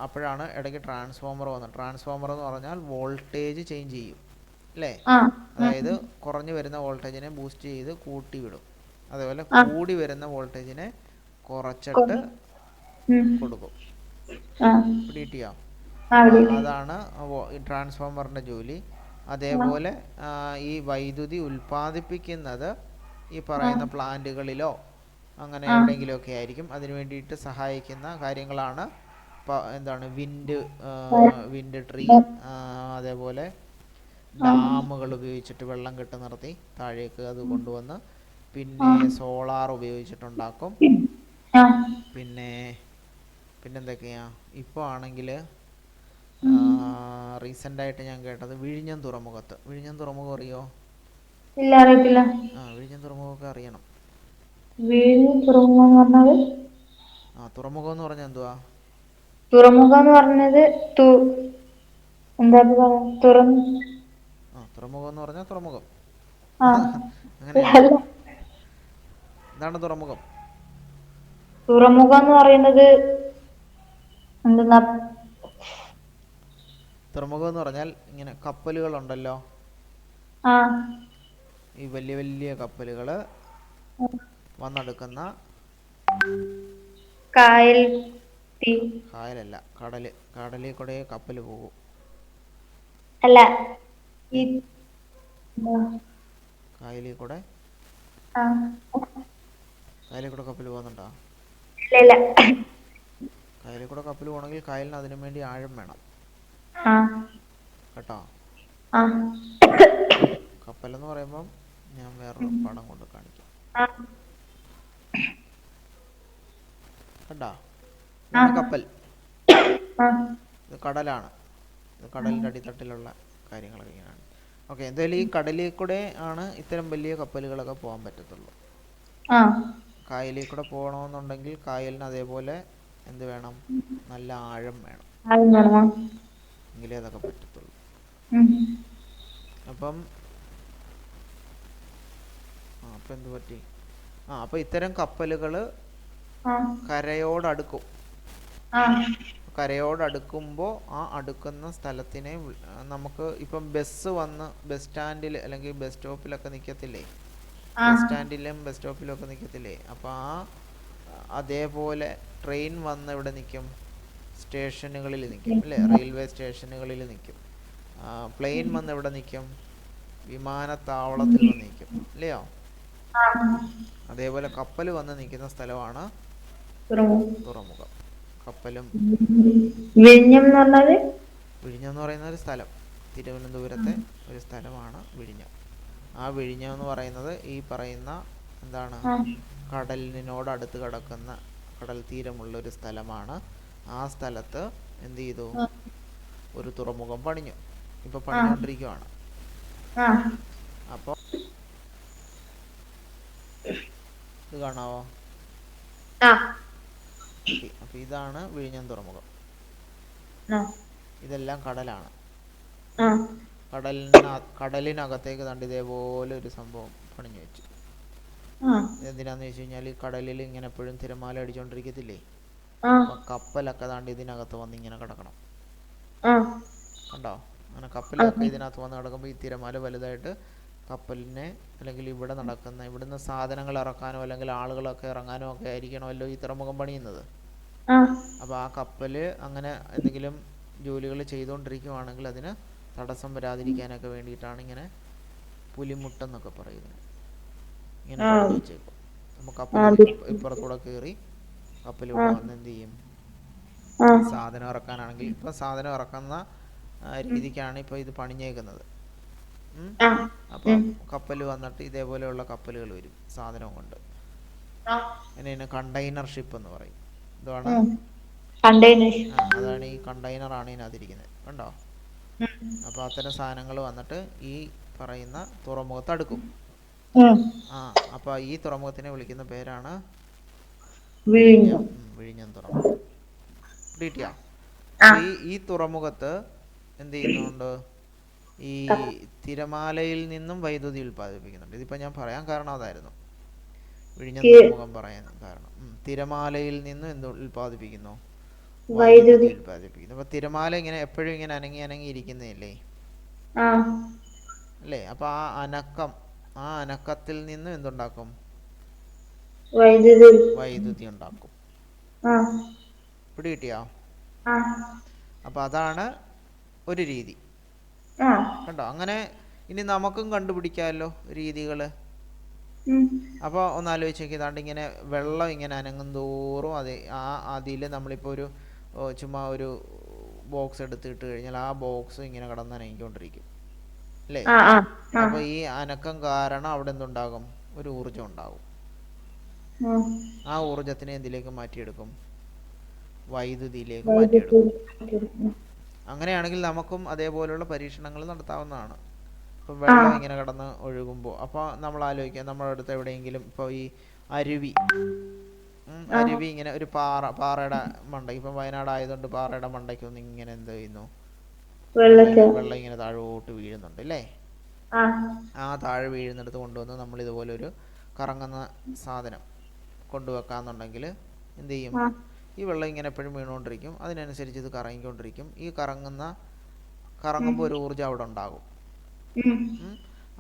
അപ്പോഴാണ് ഇടയ്ക്ക് ട്രാൻസ്ഫോമർ വന്നത്. ട്രാൻസ്ഫോമർ എന്ന് പറഞ്ഞാൽ വോൾട്ടേജ് ചേഞ്ച് ചെയ്യും, അല്ലേ? അതായത് കുറഞ്ഞു വരുന്ന വോൾട്ടേജിനെ ബൂസ്റ്റ് ചെയ്ത് കൂട്ടി വിടും. അതേപോലെ കൂടി വരുന്ന വോൾട്ടേജിനെ കുറച്ചിട്ട് കൊടുക്കും. പിടികിട്ടിയോ? അതാണ് ഈ ട്രാൻസ്ഫോമറിൻ്റെ ജോലി. അതേപോലെ ഈ വൈദ്യുതി ഉൽപ്പാദിപ്പിക്കുന്നത് ഈ പറയുന്ന പ്ലാന്റുകളിലോ അങ്ങനെ എവിടെയെങ്കിലുമൊക്കെ ആയിരിക്കും. അതിനു വേണ്ടിയിട്ട് സഹായിക്കുന്ന കാര്യങ്ങളാണ് എന്താണ് വിൻഡ് ആ വിൻഡ് ട്രീ, ആ അതേപോലെ ആ ഡാമുകൾ ഉപയോഗിച്ചിട്ട് വെള്ളം കെട്ടി നിർത്തി താഴേക്ക് അത് കൊണ്ടുവന്ന്, ആ പിന്നെ സോളാർ ഉപയോഗിച്ചിട്ടുണ്ടാക്കും. ആ പിന്നെ പിന്നെന്തൊക്കെയാ ഇപ്പോൾ ആണെങ്കിൽ ഉം. റീസെൻ്റായിട്ട് ഞാൻ കേട്ടത് വിഴിഞ്ഞം തുറമുഖത്ത്, വിഴിഞ്ഞം തുറമുഖം അറിയോ? ഇല്ല, അറിയത്തില്ല. വിഴിഞ്ഞം തുറമുഖമൊക്കെ അറിയണം. വിഴിഞ്ഞം തുറമുഖം എന്ന് പറഞ്ഞാല്? തുറമുഖം എന്ന് പറഞ്ഞാൽ എന്തുവാ? തുറമുഖം എന്ന് പറഞ്ഞത് എന്താ പറയാ, തുറമുഖം എന്ന് പറഞ്ഞാൽ തുറമുഖം ആ അങ്ങനെയല്ല. അല്ല, എന്താണ് തുറമുഖം? തുറമുഖം എന്ന് പറയുന്നത് എന്തെന്നാ? തുറമുഖം എന്ന് പറഞ്ഞാൽ ഇങ്ങനെ കപ്പലുകളുണ്ടല്ലോ, ആ ഈ വലിയ വലിയ കപ്പലുകൾ വന്നെടുക്കുന്ന കായൽ കായലല്ല, കടലിൽ കൂടെ കപ്പൽ പോകും. അല്ല, ഏ ഈ കായലിൽ കൂടെ ആ കായലിൽ കൂടെ കപ്പൽ പോകുന്നുണ്ടോ? ഇല്ല. കായലിൽ കൂടെ കപ്പൽ പോകണമെങ്കിൽ കായലിന് അതിനു വേണ്ടി ആഴം വേണം ആ കേട്ടോ. ആ കപ്പലെന്ന് പറയുമ്പം ഞാൻ വേറൊരു പടം കൊണ്ട് കാണിക്കാം. ആ കണ്ടോ? ആ ഇതാണ് കപ്പൽ. ആ ഇത് കടലാണ്. ഇത് കടലിൻ്റെ അടിത്തട്ടിലുള്ള കാര്യങ്ങളൊക്കെ ഇങ്ങനെയാണ്. ഓക്കെ, എന്തായാലും ഈ കടലിൽ കൂടെ ആണ് ഇത്തരം വലിയ കപ്പലുകളൊക്കെ പോകാൻ പറ്റത്തുള്ളൂ. ആ കായലിൽ കൂടെ പോകണമെന്നുണ്ടെങ്കിൽ കായലിന് അതേപോലെ എന്ത് വേണം? നല്ല ആഴം വേണം, എങ്കിലേ അതൊക്കെ പറ്റത്തുള്ളൂ. അപ്പം എന്ത് പറ്റി? അപ്പം ഇത്തരം കപ്പലുകൾ കരയോടടുക്കും. കരയോടടുക്കുമ്പോൾ ആ അടുക്കുന്ന സ്ഥലത്തിനെ നമുക്ക് ഇപ്പം ബസ് വന്ന് ബസ് സ്റ്റാൻഡിൽ അല്ലെങ്കിൽ ബസ് സ്റ്റോപ്പിലൊക്കെ നിൽക്കത്തില്ലേ, ബസ് സ്റ്റാൻഡിലും ബസ് സ്റ്റോപ്പിലും ഒക്കെ നിൽക്കത്തില്ലേ, അപ്പോൾ അതേപോലെ ട്രെയിൻ വന്ന് ഇവിടെ നിൽക്കും, സ്റ്റേഷനുകളിൽ നിൽക്കും അല്ലേ, റെയിൽവേ സ്റ്റേഷനുകളിൽ നിൽക്കും. പ്ലെയിൻ വന്ന് എവിടെ നിൽക്കും? വിമാനത്താവളത്തിൽ വന്ന് നിൽക്കും അല്ലയോ? അതേപോലെ കപ്പൽ വന്ന് നിൽക്കുന്ന സ്ഥലമാണ് തുറമുഖം. കപ്പലും വിഴിഞ്ഞം എന്ന് പറഞ്ഞാല്, വിഴിഞ്ഞം എന്ന് പറയുന്ന ഒരു സ്ഥലം, തിരുവനന്തപുരത്തെ ഒരു സ്ഥലമാണ് വിഴിഞ്ഞം. ആ വിഴിഞ്ഞം എന്ന് പറയുന്നത് ഈ പറയുന്ന എന്താണ്, കടലിനോട് അടുത്ത് കിടക്കുന്ന കടൽ തീരമുള്ളൊരു സ്ഥലമാണ്. ആ സ്ഥലത്ത് എന്ത് ചെയ്തു? ഒരു തുറമുഖം പണിഞ്ഞു. ഇപ്പോൾ പണിഞ്ഞുകൊണ്ടിരിക്കുകയാണ്. അപ്പോൾ ഇത് കാണാവോ? അപ്പോൾ ഇതാണ് വിഴിഞ്ഞം തുറമുഖം. ഇതെല്ലാം കടലാണ്. കടലിനകത്തേക്ക് കണ്ട് ഇതേപോലെ ഒരു സംഭവം പണിഞ്ഞു വെച്ചു. എന്തിനാന്ന് വെച്ച് കഴിഞ്ഞാൽ ഈ കടലിൽ ഇങ്ങനെ എപ്പോഴും തിരമാല അടിച്ചുകൊണ്ടിരിക്കത്തില്ലേ, അപ്പോൾ കപ്പലൊക്കെ താണ്ട് ഇതിനകത്ത് വന്ന് ഇങ്ങനെ കിടക്കണം. കണ്ടോ? അങ്ങനെ കപ്പലൊക്കെ ഇതിനകത്ത് വന്ന് കിടക്കുമ്പോൾ ഈ തിരമാല വലുതായിട്ട് കപ്പലിനെ, അല്ലെങ്കിൽ ഇവിടെ നടക്കുന്ന ഇവിടുന്ന് സാധനങ്ങൾ ഇറക്കാനോ അല്ലെങ്കിൽ ആളുകളൊക്കെ ഇറങ്ങാനോ ഒക്കെ ആയിരിക്കണമല്ലോ ഈ തുറമുഖം പണിയുന്നത്. അപ്പോൾ ആ കപ്പൽ അങ്ങനെ എന്തെങ്കിലും ജോലികൾ ചെയ്തുകൊണ്ടിരിക്കുകയാണെങ്കിൽ അതിന് തടസ്സം വരാതിരിക്കാനൊക്കെ വേണ്ടിയിട്ടാണ് ഇങ്ങനെ പുലിമുട്ടെന്നൊക്കെ പറയുന്നത്, ഇങ്ങനെ പണിഞ്ഞു വെച്ചേക്കും. അപ്പോൾ കപ്പൽ ഇപ്പുറത്തൂടെ കയറി കപ്പൽ ഇവിടെ വന്ന് എന്ത് ചെയ്യും? സാധനം ഇറക്കാനാണെങ്കിൽ ഇപ്പം സാധനം ഇറക്കുന്ന രീതിക്കാണ് ഇപ്പോൾ ഇത് പണിഞ്ഞേക്കുന്നത്. അപ്പം കപ്പൽ വന്നിട്ട് ഇതേപോലെയുള്ള കപ്പലുകൾ വരും സാധനം കൊണ്ട്. അതിന് കണ്ടെയ്നർ ഷിപ്പ് എന്ന് പറയും. ഇതാണ് അതാണ് ഈ കണ്ടെയ്നറാണ് ഇതിനകത്തിരിക്കുന്നത്, കണ്ടോ? അപ്പോൾ അത്തരം സാധനങ്ങൾ വന്നിട്ട് ഈ പറയുന്ന തുറമുഖത്ത് അടുക്കും. അപ്പോൾ ഈ തുറമുഖത്തിനെ വിളിക്കുന്ന പേരാണ് വിഴിഞ്ഞം തുറമുഖം. കിട്ടിയോ? ഈ തുറമുഖത്ത് എന്ത് ചെയ്യുന്നുണ്ട്? ഈ തിരമാലയിൽ നിന്നും വൈദ്യുതി ഉൽപ്പാദിപ്പിക്കുന്നുണ്ട്. ഇതിപ്പോൾ ഞാൻ പറയാൻ കാരണം അതായിരുന്നു, വിഴിഞ്ഞം തുറമുഖം പറയാൻ കാരണം. തിരമാലയിൽ നിന്നും എന്ത് ഉൽപ്പാദിപ്പിക്കുന്നു? വൈദ്യുതി ഉൽപ്പാദിപ്പിക്കുന്നു. അപ്പോൾ തിരമാല ഇങ്ങനെ എപ്പോഴും ഇങ്ങനെ അനങ്ങി അനങ്ങി ഇരിക്കുന്നതല്ലേ അല്ലേ? അപ്പോൾ ആ അനക്കത്തിൽ നിന്ന് എന്തുണ്ടാക്കും? വൈദ്യുതി ഉണ്ടാക്കും. പിടികിട്ടിയോ? അപ്പോൾ അതാണ് ഒരു രീതി, കണ്ടോ? അങ്ങനെ ഇനി നമുക്കും കണ്ടുപിടിക്കാമല്ലോ രീതികൾ. അപ്പോൾ ഒന്നാലോചിച്ച് നോക്കി, ഇതാണ്ട് ഇങ്ങനെ വെള്ളം ഇങ്ങനെ അനങ്ങും തോറും അതിൽ നമ്മളിപ്പോൾ ചുമ്മാ ഒരു ബോക്സ് എടുത്തിട്ട് കഴിഞ്ഞാൽ ആ ബോക്സ് ഇങ്ങനെ കിടന്ന് അനങ്ങിക്കൊണ്ടിരിക്കും അല്ലേ? അപ്പോൾ ഈ അനക്കം കാരണം അവിടെ എന്തുണ്ടാകും? ഒരു ഊർജ്ജം ഉണ്ടാകും. ആ ഊർജ്ജത്തിനെ എന്തിലേക്ക് മാറ്റിയെടുക്കും? വൈദ്യുതിയിലേക്ക് മാറ്റിയെടുക്കും. അങ്ങനെയാണെങ്കിൽ നമുക്കും അതേപോലെയുള്ള പരീക്ഷണങ്ങൾ നടത്താവുന്നതാണ്. ഇപ്പം വെള്ളം ഇങ്ങനെ കിടന്ന് ഒഴുകുമ്പോൾ അപ്പോൾ നമ്മൾ ആലോചിക്കുക, നമ്മുടെ അടുത്ത് എവിടെയെങ്കിലും ഇപ്പോൾ ഈ അരുവി ഇങ്ങനെ ഒരു പാറയുടെ മണ്ടയ്ക്ക്, ഇപ്പം വയനാട് ആയതുകൊണ്ട് പാറയുടെ മണ്ടയ്ക്കൊന്നും ഇങ്ങനെ എന്ത് ചെയ്യുന്നു, വെള്ളം ഇങ്ങനെ താഴോട്ട് വീഴുന്നുണ്ട് അല്ലേ? ആ താഴെ വീഴുന്നിടത്ത് കൊണ്ടുവന്ന് നമ്മൾ ഇതുപോലെ ഒരു കറങ്ങുന്ന സാധനം കൊണ്ടുവെക്കാന്നുണ്ടെങ്കിൽ എന്ത് ചെയ്യും? ഈ വെള്ളം ഇങ്ങനെ എപ്പോഴും വീണുകൊണ്ടിരിക്കും, അതിനനുസരിച്ച് ഇത് കറങ്ങിക്കൊണ്ടിരിക്കും. ഈ കറങ്ങുമ്പോൾ ഒരു ഊർജ്ജം അവിടെ ഉണ്ടാകും.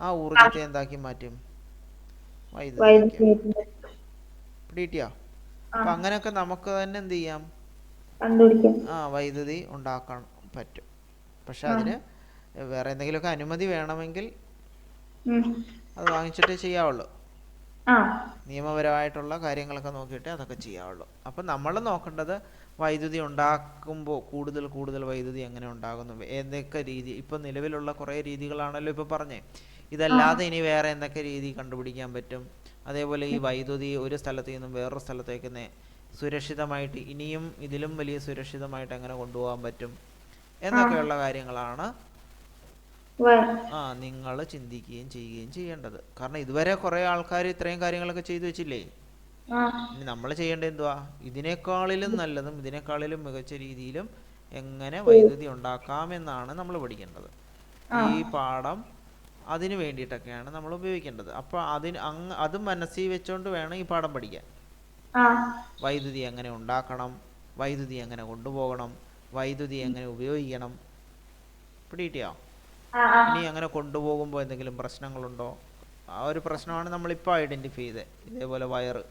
ആ ഊർജ്ജത്തെ എന്താക്കി മാറ്റും? വൈദ്യുതി. പിടികിട്ടിയോ? അപ്പം അങ്ങനെയൊക്കെ നമുക്ക് തന്നെ എന്ത് ചെയ്യാം? വൈദ്യുതി ഉണ്ടാക്കാൻ പറ്റും. പക്ഷെ അതിന് വേറെ എന്തെങ്കിലുമൊക്കെ അനുമതി വേണമെങ്കിൽ അത് വാങ്ങിച്ചിട്ടേ ചെയ്യാവുള്ളൂ. നിയമപരമായിട്ടുള്ള കാര്യങ്ങളൊക്കെ നോക്കിയിട്ടേ അതൊക്കെ ചെയ്യാവുള്ളൂ. അപ്പം നമ്മൾ നോക്കേണ്ടത് വൈദ്യുതി ഉണ്ടാക്കുമ്പോൾ കൂടുതൽ വൈദ്യുതി എങ്ങനെ ഉണ്ടാകുന്നു, ഏതൊക്കെ രീതി. ഇപ്പം നിലവിലുള്ള കുറേ രീതികളാണല്ലോ ഇപ്പോൾ പറഞ്ഞേ. ഇതല്ലാതെ ഇനി വേറെ എന്തൊക്കെ രീതി കണ്ടുപിടിക്കാൻ പറ്റും? അതേപോലെ ഈ വൈദ്യുതി ഒരു സ്ഥലത്ത് നിന്നും വേറൊരു സ്ഥലത്തേക്ക് സുരക്ഷിതമായിട്ട്, ഇനിയും ഇതിലും വലിയ സുരക്ഷിതമായിട്ട് എങ്ങനെ കൊണ്ടുപോകാൻ പറ്റും എന്നൊക്കെയുള്ള കാര്യങ്ങളാണ് നിങ്ങൾ ചിന്തിക്കുകയും ചെയ്യുകയും ചെയ്യേണ്ടത്. കാരണം ഇതുവരെ കുറേ ആൾക്കാർ ഇത്രയും കാര്യങ്ങളൊക്കെ ചെയ്തു വെച്ചില്ലേ? ഇനി നമ്മൾ ചെയ്യേണ്ടത് എന്തുവാ? ഇതിനേക്കാളിലും നല്ലതും ഇതിനേക്കാളിലും മികച്ച രീതിയിലും എങ്ങനെ വൈദ്യുതി ഉണ്ടാക്കാമെന്നാണ് നമ്മൾ പഠിക്കേണ്ടത്. ഈ പാഠം അതിന് വേണ്ടിയിട്ടൊക്കെയാണ് നമ്മൾ ഉപയോഗിക്കേണ്ടത്. അപ്പോൾ അത് മനസ്സിൽ വെച്ചുകൊണ്ട് വേണം ഈ പാഠം പഠിക്കാൻ. വൈദ്യുതി എങ്ങനെ ഉണ്ടാക്കണം, വൈദ്യുതി എങ്ങനെ കൊണ്ടുപോകണം, വൈദ്യുതി എങ്ങനെ ഉപയോഗിക്കണം. പിടികിട്ടിയോ? ഇനി അങ്ങനെ കൊണ്ടുപോകുമ്പോൾ എന്തെങ്കിലും പ്രശ്നങ്ങളുണ്ടോ? ആ ഒരു പ്രശ്നമാണ് നമ്മളിപ്പോൾ ഐഡൻറ്റിഫൈ ചെയ്തത്. ഇതേപോലെ വയറ്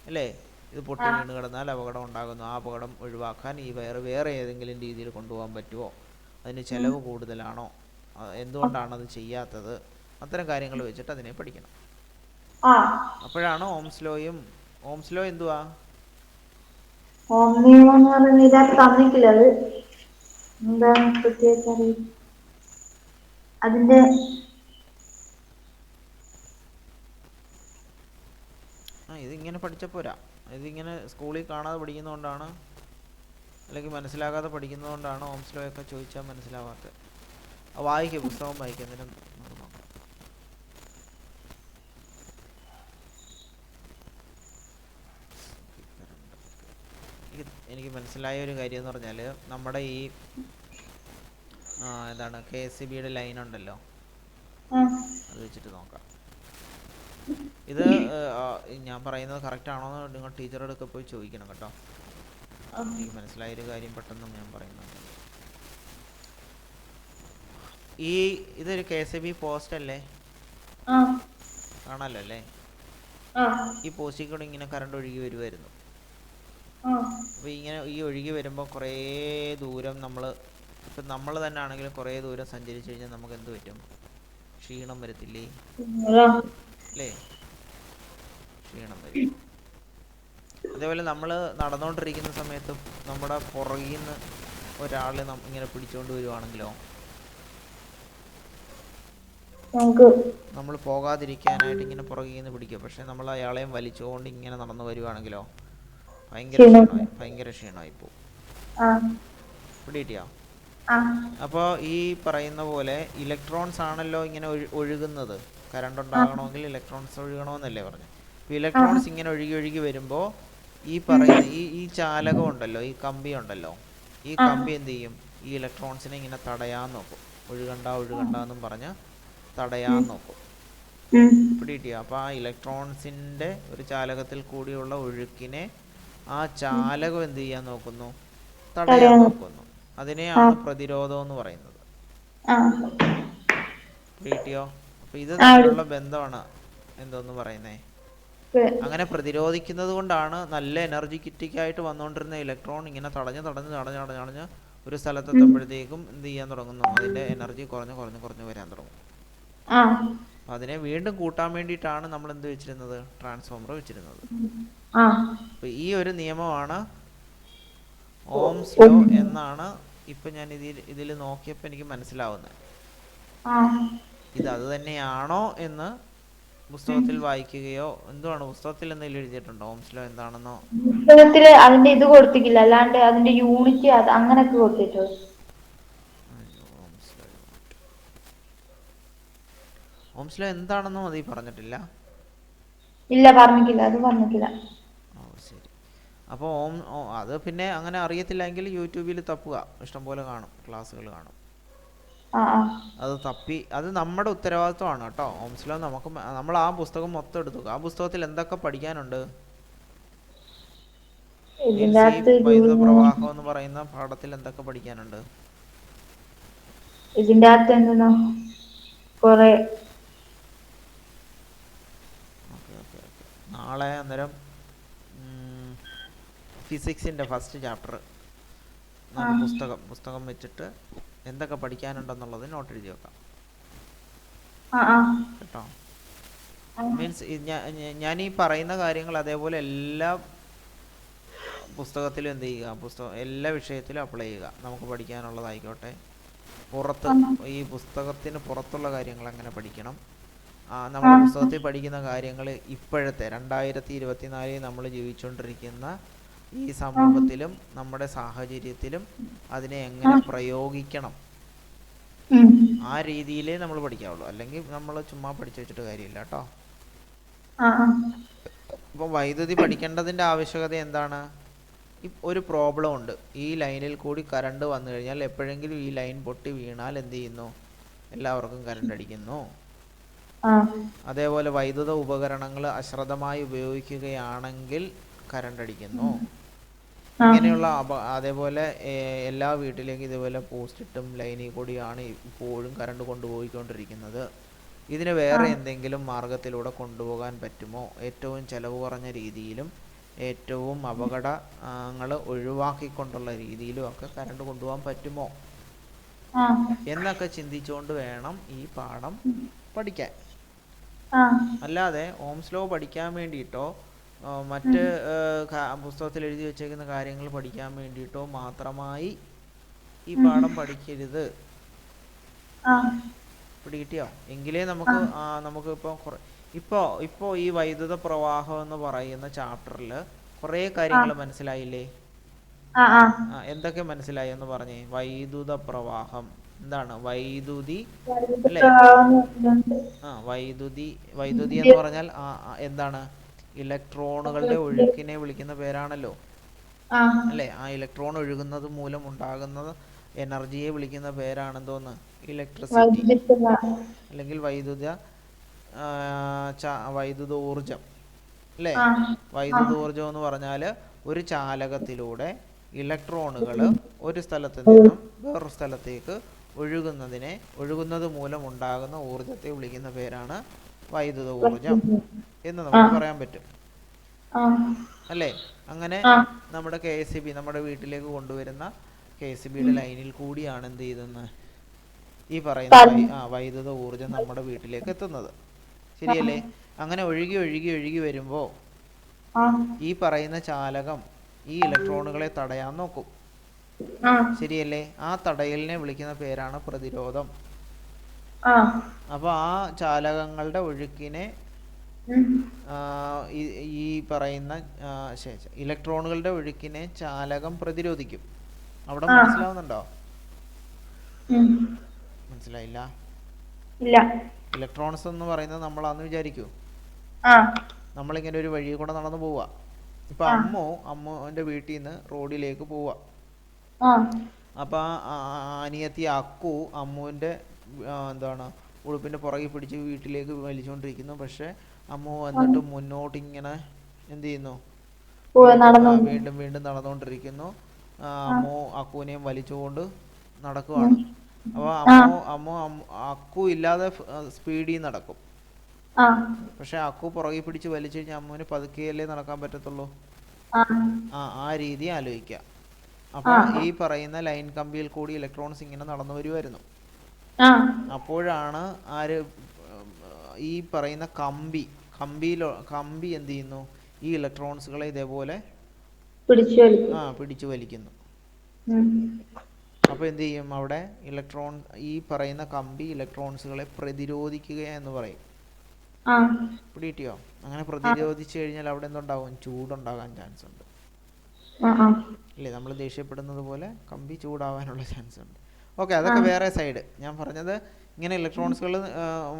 അല്ലേ, ഇത് പൊട്ടി വീണ് കിടന്നാൽ അപകടം ഉണ്ടാകുന്നു. ആ അപകടം ഒഴിവാക്കാൻ ഈ വയറ് വേറെ ഏതെങ്കിലും രീതിയിൽ കൊണ്ടുപോകാൻ പറ്റുമോ? അതിന് ചിലവ് കൂടുതലാണോ? എന്തുകൊണ്ടാണത് ചെയ്യാത്തത്? അത്തരം കാര്യങ്ങൾ വെച്ചിട്ട് അതിനെ പഠിക്കണം. അപ്പോഴാണ് ഓംസ് ലോ എന്തുവാ? അതിന്റെ ഇതിങ്ങനെ പഠിച്ചാൽ പോരാ. ഇതിങ്ങനെ സ്കൂളിൽ കാണാതെ പഠിക്കുന്നതുകൊണ്ടാണ്, അല്ലെങ്കിൽ മനസ്സിലാകാതെ പഠിക്കുന്നതുകൊണ്ടാണ് ഓംസ് ലോ ഒക്കെ ചോദിച്ചാൽ മനസ്സിലാവാത്തത്. വായിക്കുക, പുസ്തകം വായിക്കുക, എന്നിട്ട് നോക്കാം. എനിക്ക് മനസ്സിലായ ഒരു കാര്യം എന്ന് പറഞ്ഞാൽ, നമ്മുടെ ഈ എന്താണ് KCBയുടെ ലൈൻ ഉണ്ടല്ലോ, അത് വെച്ചിട്ട് നോക്കാം. ഇത് ഞാൻ പറയുന്നത് കറക്റ്റ് ആണോ എന്ന് നിങ്ങൾ ടീച്ചറോടൊക്കെ പോയി ചോദിക്കണം കേട്ടോ. എനിക്ക് മനസ്സിലായൊരു കാര്യം പെട്ടെന്ന് ഞാൻ പറയുന്നുണ്ട്. ഇതൊരു KCB പോസ്റ്റ് അല്ലേ? കാണാലോ അല്ലേ? ഈ പോസ്റ്റിൽ കൂടെ ഇങ്ങനെ കറണ്ട് ഒഴുകി വരുമായിരുന്നു. അപ്പോൾ ഇങ്ങനെ ഈ ഒഴുകി വരുമ്പോൾ കുറേ ദൂരം ഇപ്പം നമ്മൾ തന്നെ ആണെങ്കിലും കുറേ ദൂരം സഞ്ചരിച്ച് കഴിഞ്ഞാൽ നമുക്ക് എന്ത് പറ്റും? ക്ഷീണം വരത്തില്ലേ? അല്ലേ? ക്ഷീണം വരും. അതേപോലെ നമ്മൾ നടന്നുകൊണ്ടിരിക്കുന്ന സമയത്ത് നമ്മുടെ പുറകിൽ നിന്ന് ഒരാൾ ഇങ്ങനെ പിടിച്ചുകൊണ്ട് വരുവാണെങ്കിലോ, നമ്മൾ പോകാതിരിക്കാനായിട്ട് ഇങ്ങനെ പുറകിൽ നിന്ന് പിടിക്കുക, പക്ഷെ നമ്മൾ അയാളെയും വലിച്ചുകൊണ്ട് ഇങ്ങനെ നടന്നു വരുവാണെങ്കിലോ ഭയങ്കര ക്ഷീണമായി പോകും. പിടികിട്ടിയോ? അപ്പോൾ ഈ പറയുന്ന പോലെ ഇലക്ട്രോൺസ് ആണല്ലോ ഇങ്ങനെ ഒഴുകുന്നത്. കറണ്ട് ഉണ്ടാകണമെങ്കിൽ ഇലക്ട്രോൺസ് ഒഴുകണമെന്നല്ലേ പറഞ്ഞു. അപ്പോൾ ഇലക്ട്രോൺസ് ഇങ്ങനെ ഒഴുകി വരുമ്പോൾ ഈ പറയുന്ന ഈ ചാലകം ഉണ്ടല്ലോ, ഈ കമ്പി ഉണ്ടല്ലോ, ഈ കമ്പി എന്ത് ചെയ്യും? ഈ ഇലക്ട്രോൺസിനെ ഇങ്ങനെ തടയാൻ നോക്കും. ഒഴുകണ്ട എന്നും പറഞ്ഞ് തടയാൻ നോക്കും. പിടികിട്ടിയോ? അപ്പോൾ ആ ഇലക്ട്രോൺസിൻ്റെ ഒരു ചാലകത്തിൽ കൂടിയുള്ള ഒഴുക്കിനെ ആ ചാലകം എന്ത് ചെയ്യാൻ നോക്കുന്നു? തടയാൻ നോക്കുന്നു. അതിനെയാണ് പ്രതിരോധം എന്ന് പറയുന്നത്. പിടികിട്ടിയോ? അപ്പോൾ ഇത് തമ്മിലുള്ള ബന്ധമാണ് എന്തോന്ന് പറയുന്നേ? അങ്ങനെ പ്രതിരോധിക്കുന്നത് കൊണ്ടാണ് നല്ല എനർജറ്റിക്കായിട്ട് വന്നുകൊണ്ടിരുന്ന ഇലക്ട്രോൺ ഇങ്ങനെ തടഞ്ഞ് ഒരു സ്ഥലത്തെത്തുമ്പോഴത്തേക്കും എന്ത് ചെയ്യാൻ തുടങ്ങുന്നു? അതിൻ്റെ എനർജി കുറഞ്ഞ് വരാൻ തുടങ്ങും. അതിനെ വീണ്ടും കൂട്ടാൻ വേണ്ടിയിട്ടാണ് നമ്മൾ എന്ത് വെച്ചിരുന്നത്? ട്രാൻസ്ഫോമർ വെച്ചിരുന്നത്. അപ്പോൾ ഈ ഒരു നിയമമാണ് ഓംസ് ലോ എന്നാണ് ഇപ്പം ഞാൻ ഇതിൽ നോക്കിയപ്പോൾ എനിക്ക് മനസ്സിലാവുന്നത്. ഇത് അത് തന്നെയാണോ എന്ന് പുസ്തകത്തിൽ വായിക്കുകയോ എന്തുവാണ്, പുസ്തകത്തിൽ എന്തെങ്കിലും എഴുതിയിട്ടുണ്ടോ ഓംസ് ലോ എന്താണെന്നോ? പുസ്തകത്തില് അതിന്റെ ഇത് കൊടുത്തിട്ടില്ല, അല്ലാണ്ട് അതിന്റെ യൂണിറ്റ് അത് അങ്ങനൊക്കെ കൊടുത്തിട്ടുള്ളൂ. ഓംസ് ലോ എന്താണെന്നും അതിൽ പറഞ്ഞിട്ടില്ല. ഇല്ല, പറഞ്ഞിട്ടില്ല, അത് പറഞ്ഞിട്ടില്ല. ഓ ശരി. അപ്പോൾ അത് പിന്നെ അങ്ങനെ അറിയത്തില്ലെങ്കിൽ യൂട്യൂബിൽ തപ്പുക, ഇഷ്ടംപോലെ കാണും, ക്ലാസ്സുകൾ കാണും. അത് തപ്പി, അത് നമ്മുടെ ഉത്തരവാദിത്വമാണ് കേട്ടോ. ഓംസ് ലോ നമ്മൾ ആ പുസ്തകം മൊത്തം എടുത്തു. ആ പുസ്തകത്തിൽ എന്തൊക്കെ പഠിക്കാനുണ്ട്? വൈദ്യുത പ്രവാഹം എന്ന് പറയുന്ന പാഠത്തിൽ എന്തൊക്കെ പഠിക്കാനുണ്ട്? ഇതിന്റെ അകത്ത് എന്തെന്നോ കൊറേ. നാളെ അന്നേരം ഫിസിക്സിൻ്റെ ഫസ്റ്റ് ചാപ്റ്റർ നമുക്ക് പുസ്തകം വെച്ചിട്ട് എന്തൊക്കെ പഠിക്കാനുണ്ടെന്നുള്ളത് നോട്ട് എഴുതി വെക്കാം കേട്ടോ. മീൻസ് ഞാൻ ഈ പറയുന്ന കാര്യങ്ങൾ അതേപോലെ എല്ലാ പുസ്തകത്തിലും എന്ത് ചെയ്യുക, എല്ലാ വിഷയത്തിലും അപ്ലൈ ചെയ്യുക. നമുക്ക് പഠിക്കാനുള്ളതായിക്കോട്ടെ, ഈ പുസ്തകത്തിന് പുറത്തുള്ള കാര്യങ്ങൾ എങ്ങനെ പഠിക്കണം, നമ്മുടെ പുസ്തകത്തിൽ പഠിക്കുന്ന കാര്യങ്ങൾ ഇപ്പോഴത്തെ 2024 നമ്മൾ ജീവിച്ചുകൊണ്ടിരിക്കുന്ന ഈ സമൂഹത്തിലും നമ്മുടെ സാഹചര്യത്തിലും അതിനെ എങ്ങനെ പ്രയോഗിക്കണം, ആ രീതിയിലേ നമ്മൾ പഠിക്കാവുള്ളൂ. അല്ലെങ്കിൽ നമ്മൾ ചുമ്മാ പഠിച്ചു വെച്ചിട്ട് കാര്യമില്ല കേട്ടോ. അപ്പോൾ വൈദ്യുതി പഠിക്കേണ്ടതിൻ്റെ ആവശ്യകത എന്താണ്? ഒരു പ്രോബ്ലം ഉണ്ട്. ഈ ലൈനിൽ കൂടി കറണ്ട് വന്നു കഴിഞ്ഞാൽ എപ്പോഴെങ്കിലും ഈ ലൈൻ പൊട്ടി വീണാൽ എന്ത് ചെയ്യുന്നു? എല്ലാവർക്കും കറണ്ട് അടിക്കുന്നു. അതേപോലെ വൈദ്യുത ഉപകരണങ്ങൾ അശ്രദ്ധമായി ഉപയോഗിക്കുകയാണെങ്കിൽ കറണ്ട് അടിക്കുന്നു. ഇങ്ങനെയുള്ള അതേപോലെ എല്ലാ വീട്ടിലേക്കും ഇതുപോലെ പോസ്റ്റിട്ടും ലൈനിൽ കൂടിയാണ് ഇപ്പോഴും കറണ്ട് കൊണ്ടുപോയിക്കൊണ്ടിരിക്കുന്നത്. ഇതിന് വേറെ എന്തെങ്കിലും മാർഗത്തിലൂടെ കൊണ്ടുപോകാൻ പറ്റുമോ? ഏറ്റവും ചിലവ് കുറഞ്ഞ രീതിയിലും ഏറ്റവും അപകടങ്ങൾ ഒഴിവാക്കിക്കൊണ്ടുള്ള രീതിയിലും ഒക്കെ കറണ്ട് കൊണ്ടുപോകാൻ പറ്റുമോ എന്നൊക്കെ ചിന്തിച്ചുകൊണ്ട് വേണം ഈ പാഠം പഠിക്കാൻ. അല്ലാതെ ഓംസ് ലോ പഠിക്കാൻ വേണ്ടിയിട്ടോ മറ്റ് പുസ്തകത്തിൽ എഴുതി വെച്ചേക്കുന്ന കാര്യങ്ങൾ പഠിക്കാൻ വേണ്ടിയിട്ടോ മാത്രമായി ഈ പാഠം പഠിക്കരുത്. പിടികിട്ടിയോ? എങ്കിലേ നമുക്ക് ഇപ്പോൾ ഈ വൈദ്യുത പ്രവാഹം എന്ന് പറയുന്ന ചാപ്റ്ററിൽ കുറേ കാര്യങ്ങൾ മനസ്സിലായില്ലേ? എന്തൊക്കെ മനസ്സിലായി എന്ന് പറഞ്ഞേ. വൈദ്യുത പ്രവാഹം എന്താണ്? വൈദ്യുതി അല്ലേ? വൈദ്യുതി എന്ന് പറഞ്ഞാൽ എന്താണ്? ഇലക്ട്രോണുകളുടെ ഒഴുക്കിനെ വിളിക്കുന്ന പേരാണല്ലോ അല്ലേ? ആ ഇലക്ട്രോൺ ഒഴുകുന്നത് മൂലം ഉണ്ടാകുന്ന എനർജിയെ വിളിക്കുന്ന പേരാണെന്തോന്ന്? ഇലക്ട്രിസിറ്റി അല്ലെങ്കിൽ വൈദ്യുതോർജം അല്ലേ? വൈദ്യുതോർജം എന്ന് പറഞ്ഞാൽ ഒരു ചാലകത്തിലൂടെ ഇലക്ട്രോണുകൾ ഒരു സ്ഥലത്ത് നിന്നും വേറൊരു സ്ഥലത്തേക്ക് ഒഴുകുന്നത് മൂലം ഉണ്ടാകുന്ന ഊർജത്തെ വിളിക്കുന്ന പേരാണ് വൈദ്യുത ഊർജം എന്ന് നമുക്ക് പറയാൻ പറ്റും അല്ലേ? അങ്ങനെ നമ്മുടെ KSEB നമ്മുടെ വീട്ടിലേക്ക് കൊണ്ടുവരുന്ന KSEBയുടെ ലൈനിൽ കൂടിയാണ് എന്ത് ചെയ്തെന്ന് ഈ പറയുന്ന വൈദ്യുത ഊർജം നമ്മുടെ വീട്ടിലേക്ക് എത്തുന്നത്. ശരിയല്ലേ? അങ്ങനെ ഒഴുകി വരുമ്പോൾ ഈ പറയുന്ന ചാലകം ഈ ഇലക്ട്രോണുകളെ തടയാൻ നോക്കും. ശരിയല്ലേ? ആ തടയലിനെ വിളിക്കുന്ന പേരാണ് പ്രതിരോധം. അപ്പോൾ ആ ചാലകങ്ങളുടെ ഒഴുക്കിനെ ഈ പറയുന്ന ഇലക്ട്രോണുകളുടെ ഒഴുക്കിനെ ചാലകം പ്രതിരോധിക്കും. അവിടെ മനസ്സിലാവുന്നുണ്ടോ? മനസ്സിലായില്ല? ഇലക്ട്രോൺസ് എന്ന് പറയുന്നത് നമ്മളാന്ന് വിചാരിക്കൂ. നമ്മളിങ്ങനെ ഒരു വഴി കൂടെ നടന്നു പോവുക. ഇപ്പൊ അമ്മുവിന്റെ വീട്ടിൽ നിന്ന് റോഡിലേക്ക് പോവുക. അപ്പൊ അനിയത്തി അക്കു അമ്മുവിന്റെ ഉടുപ്പിന്റെ പുറകെ പിടിച്ച് വീട്ടിലേക്ക് വലിച്ചുകൊണ്ടിരിക്കുന്നു. പക്ഷെ അമ്മു വന്നിട്ട് മുന്നോട്ട് ഇങ്ങനെ എന്ത് ചെയ്യുന്നു? വീണ്ടും നടന്നുകൊണ്ടിരിക്കുന്നു. അമ്മു അക്കുവിനെയും വലിച്ചുകൊണ്ട് നടക്കുവാണ്. അപ്പോൾ അക്കു ഇല്ലാതെ സ്പീഡിൽ നടക്കും. പക്ഷെ അക്കു പുറകെ പിടിച്ച് വലിച്ചു കഴിഞ്ഞാൽ അമ്മുവിന് പതുക്കെയല്ലേ നടക്കാൻ പറ്റത്തുള്ളൂ. ആ രീതി ആലോചിക്കുക. അപ്പൊ ഈ പറയുന്ന ലൈൻ കമ്പിയിൽ കൂടി ഇലക്ട്രോൺസ് ഇങ്ങനെ നടന്നു വരുമായിരുന്നു. അപ്പോഴാണ് ഈ പറയുന്ന കമ്പി എന്ത് ചെയ്യുന്നു? ഈ ഇലക്ട്രോൺസുകളെ ഇതേപോലെ പിടിച്ചു വലിക്കുന്നു. ഉം. അപ്പോൾ എന്ത് ചെയ്യും? അവിടെ ഇലക്ട്രോൺ, ഈ പറയുന്ന കമ്പി ഇലക്ട്രോൺസുകളെ പ്രതിരോധിക്കുക എന്ന് പറയും. ആ പിടികിട്ടിയോ? അങ്ങനെ ആ പ്രതിരോധിച്ചു കഴിഞ്ഞാൽ അവിടെ എന്തുണ്ടാവും? ചൂടുണ്ടാകാൻ ചാൻസ് ഉണ്ട്. ആ ആ അല്ലേ? നമ്മൾ ദേഷ്യപ്പെടുന്നത് പോലെ കമ്പി ചൂടാവാനുള്ള ചാൻസ് ഉണ്ട്. ഓക്കെ, അതൊക്കെ വേറെ സൈഡ്. ഞാൻ പറഞ്ഞത് ഇങ്ങനെ ഇലക്ട്രോൺസുകൾ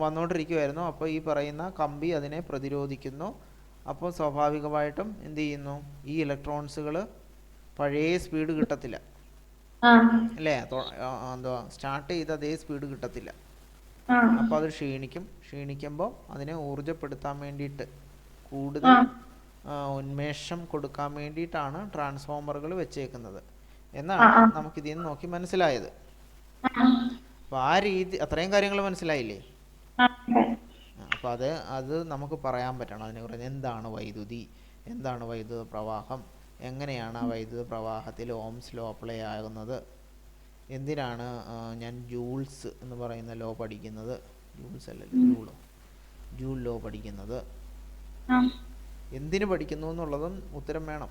വന്നുകൊണ്ടിരിക്കുമായിരുന്നു. അപ്പോൾ ഈ പറയുന്ന കമ്പി അതിനെ പ്രതിരോധിക്കുന്നു. അപ്പോൾ സ്വാഭാവികമായിട്ടും എന്ത് ചെയ്യുന്നു? ഈ ഇലക്ട്രോൺസുകൾ പഴയ സ്പീഡ് കിട്ടത്തില്ല, അല്ലേ? എന്തുവാ, സ്റ്റാർട്ട് ചെയ്ത അതേ സ്പീഡ് കിട്ടത്തില്ല. അപ്പോൾ അത് ക്ഷീണിക്കുമ്പോൾ അതിനെ ഊർജ്ജപ്പെടുത്താൻ വേണ്ടിയിട്ട്, കൂടുതൽ ഉന്മേഷം കൊടുക്കാൻ വേണ്ടിയിട്ടാണ് ട്രാൻസ്ഫോമറുകൾ വെച്ചേക്കുന്നത് എന്നാണ് നമുക്കിതിൽ നിന്ന് നോക്കി മനസ്സിലായത്. അപ്പോൾ ആ രീതി, അത്രയും കാര്യങ്ങൾ മനസ്സിലായില്ലേ? അപ്പോൾ അത് നമുക്ക് പറയാൻ പറ്റണം. അതിനെക്കുറിച്ച് എന്താണ് വൈദ്യുതി, എന്താണ് വൈദ്യുത പ്രവാഹം, എങ്ങനെയാണ് ആ വൈദ്യുത പ്രവാഹത്തിൽ ഓംസ് ലോ അപ്ലൈ ആകുന്നത്, എന്തിനാണ് ഞാൻ ജൂൾസ് എന്ന് പറയുന്ന ലോ പഠിക്കുന്നത്, ജൂൾസ് അല്ലല്ലോ, ജൂൾ ലോ പഠിക്കുന്നത്, എന്തിനു പഠിക്കുന്നു എന്നുള്ളതും ഉത്തരം വേണം.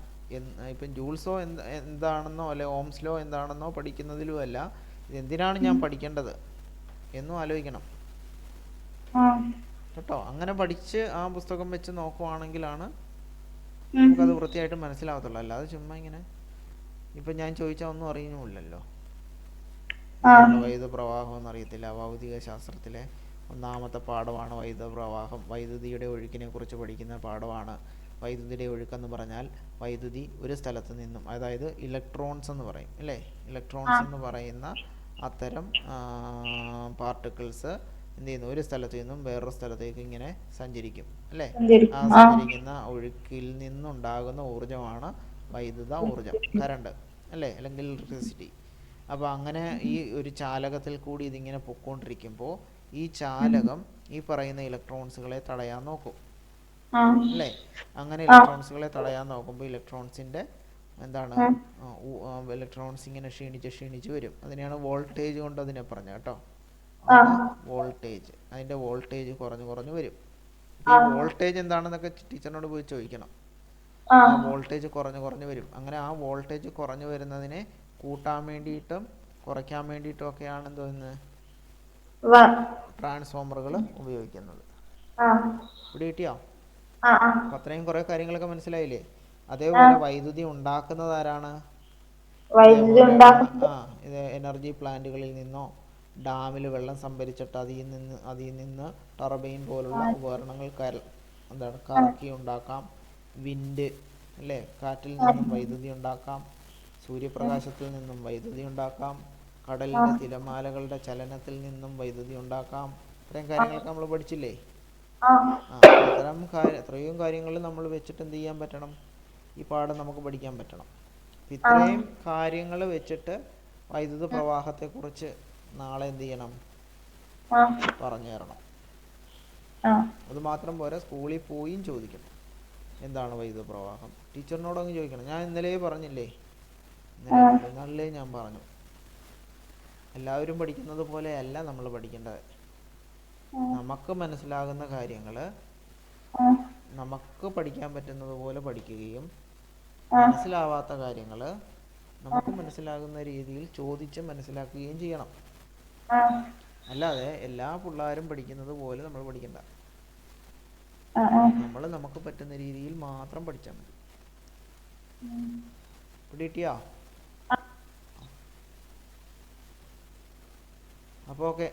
ഇപ്പം ജൂൾസോ എന്താണെന്നോ അല്ലെ ഓംസ് ലോ എന്താണെന്നോ പഠിക്കുന്നതിലുമല്ല, ഇതെന്തിനാണ് ഞാൻ പഠിക്കേണ്ടത് എന്നും ആലോചിക്കണം കേട്ടോ. അങ്ങനെ പഠിച്ച് ആ പുസ്തകം വെച്ച് നോക്കുവാണെങ്കിലാണ് നമുക്കത് വൃത്തിയായിട്ട് മനസ്സിലാവത്തുള്ളൂ. അല്ലാതെ ചുമ്മാ ഇങ്ങനെ ഇപ്പം ഞാൻ ചോദിച്ചാൽ ഒന്നും അറിയുന്നില്ലല്ലോ. എന്താണ് വൈദ്യുത പ്രവാഹം എന്നറിയത്തില്ല. ഭൗതിക ശാസ്ത്രത്തിലെ ഒന്നാമത്തെ പാഠമാണ് വൈദ്യുത പ്രവാഹം. വൈദ്യുതിയുടെ ഒഴുക്കിനെ കുറിച്ച് പഠിക്കുന്ന പാഠമാണ്. വൈദ്യുതിയുടെ ഒഴുക്കെന്ന് പറഞ്ഞാൽ വൈദ്യുതി ഒരു സ്ഥലത്ത് നിന്നും, അതായത് ഇലക്ട്രോൺസ് എന്ന് പറയും അല്ലേ, ഇലക്ട്രോൺസ് എന്ന് പറയുന്ന അത്തരം പാർട്ടിക്കിൾസ് എന്ത് ചെയ്യുന്നു? ഒരു സ്ഥലത്ത് നിന്നും വേറൊരു സ്ഥലത്തേക്ക് ഇങ്ങനെ സഞ്ചരിക്കും അല്ലേ. ആ സഞ്ചരിക്കുന്ന ഒഴുക്കിൽ നിന്നുണ്ടാകുന്ന ഊർജ്ജമാണ് വൈദ്യുത ഊർജ്ജം, കറണ്ട് അല്ലേ, അല്ലെങ്കിൽ ഇലക്ട്രിസിറ്റി. അപ്പോൾ അങ്ങനെ ഈ ഒരു ചാലകത്തിൽ കൂടി ഇതിങ്ങനെ പൊയ്ക്കൊണ്ടിരിക്കുമ്പോൾ ഈ ചാലകം ഈ പറയുന്ന ഇലക്ട്രോൺസുകളെ തടയാൻ നോക്കും അല്ലേ. അങ്ങനെ ഇലക്ട്രോൺസുകളെ തടയാൻ നോക്കുമ്പോൾ ഇലക്ട്രോൺസിൻ്റെ എന്താണ്, ഇലക്ട്രോൺസ് ഇങ്ങനെ ക്ഷീണിച്ച് വരും. അതിനെയാണ് വോൾട്ടേജ് കൊണ്ട് അതിനെ പറഞ്ഞ കേട്ടോ. വോൾട്ടേജ്, അതിൻ്റെ വോൾട്ടേജ് കുറഞ്ഞു വരും. ഈ വോൾട്ടേജ് എന്താണെന്നൊക്കെ ടീച്ചറിനോട് പോയി ചോദിക്കണം. ആ വോൾട്ടേജ് കുറഞ്ഞു വരും. അങ്ങനെ ആ വോൾട്ടേജ് കുറഞ്ഞു വരുന്നതിനെ കൂട്ടാൻ വേണ്ടിയിട്ടും കുറയ്ക്കാൻ വേണ്ടിയിട്ടും ഒക്കെയാണ് എന്തോന്ന് ട്രാൻസ്ഫോമറുകൾ ഉപയോഗിക്കുന്നത്. ഇവിടെ കിട്ടിയോ? അപ്പം അത്രയും കുറേ കാര്യങ്ങളൊക്കെ മനസ്സിലായില്ലേ? അതേപോലെ വൈദ്യുതി ഉണ്ടാക്കുന്നത് ആരാണ്? ഇതേപോലെയുള്ള ഇത് എനർജി പ്ലാന്റുകളിൽ നിന്നോ ഡാമിൽ വെള്ളം സംഭരിച്ചിട്ട് അതിൽ നിന്ന് ടർബൈൻ പോലുള്ള ഉപകരണങ്ങൾ കറക്കി ഉണ്ടാക്കാം. വിൻഡ് അല്ലേ, കാറ്റിൽ നിന്നും വൈദ്യുതി ഉണ്ടാക്കാം. സൂര്യപ്രകാശത്തിൽ നിന്നും വൈദ്യുതി ഉണ്ടാക്കാം. കടലിൻ്റെ തിരമാലകളുടെ ചലനത്തിൽ നിന്നും വൈദ്യുതി ഉണ്ടാക്കാം. ഇത്രയും കാര്യങ്ങളൊക്കെ നമ്മൾ പഠിച്ചില്ലേ? അത്രയും കാര്യങ്ങൾ നമ്മൾ വെച്ചിട്ട് എന്ത് ചെയ്യാൻ പറ്റണം? ഈ പാഠം നമുക്ക് പഠിക്കാൻ പറ്റണം. ഇത്രയും കാര്യങ്ങൾ വെച്ചിട്ട് വൈദ്യുത പ്രവാഹത്തെക്കുറിച്ച് നാളെ എന്ത് ചെയ്യണം? പറഞ്ഞു തരണം. അതുമാത്രം പോരാ, സ്കൂളിൽ പോയും ചോദിക്കണം എന്താണ് വൈദ്യുത പ്രവാഹം. ടീച്ചറിനോടങ്ങ് ചോദിക്കണം. ഞാൻ ഇന്നലെ പറഞ്ഞില്ലേ, ഇന്നലെ ഞാൻ പറഞ്ഞു, എല്ലാവരും പഠിക്കുന്നത് പോലെയല്ല നമ്മൾ പഠിക്കേണ്ടത്. നമുക്ക് മനസ്സിലാകുന്ന കാര്യങ്ങൾ നമുക്ക് പഠിക്കാൻ പറ്റുന്നത് പോലെ പഠിക്കുകയും മനസ്സിലാവാത്ത കാര്യങ്ങൾ നമുക്ക് മനസ്സിലാകുന്ന രീതിയിൽ ചോദിച്ച് മനസ്സിലാക്കുകയും ചെയ്യണം. അല്ലാതെ എല്ലാ പിള്ളേരും പഠിക്കുന്നത് പോലെ നമ്മൾ പഠിക്കണ്ട. നമ്മൾ നമുക്ക് പറ്റുന്ന രീതിയിൽ മാത്രം പഠിച്ചാൽ മതി. പിടികിട്ടിയോ? അപ്പോൾ ഓക്കെ.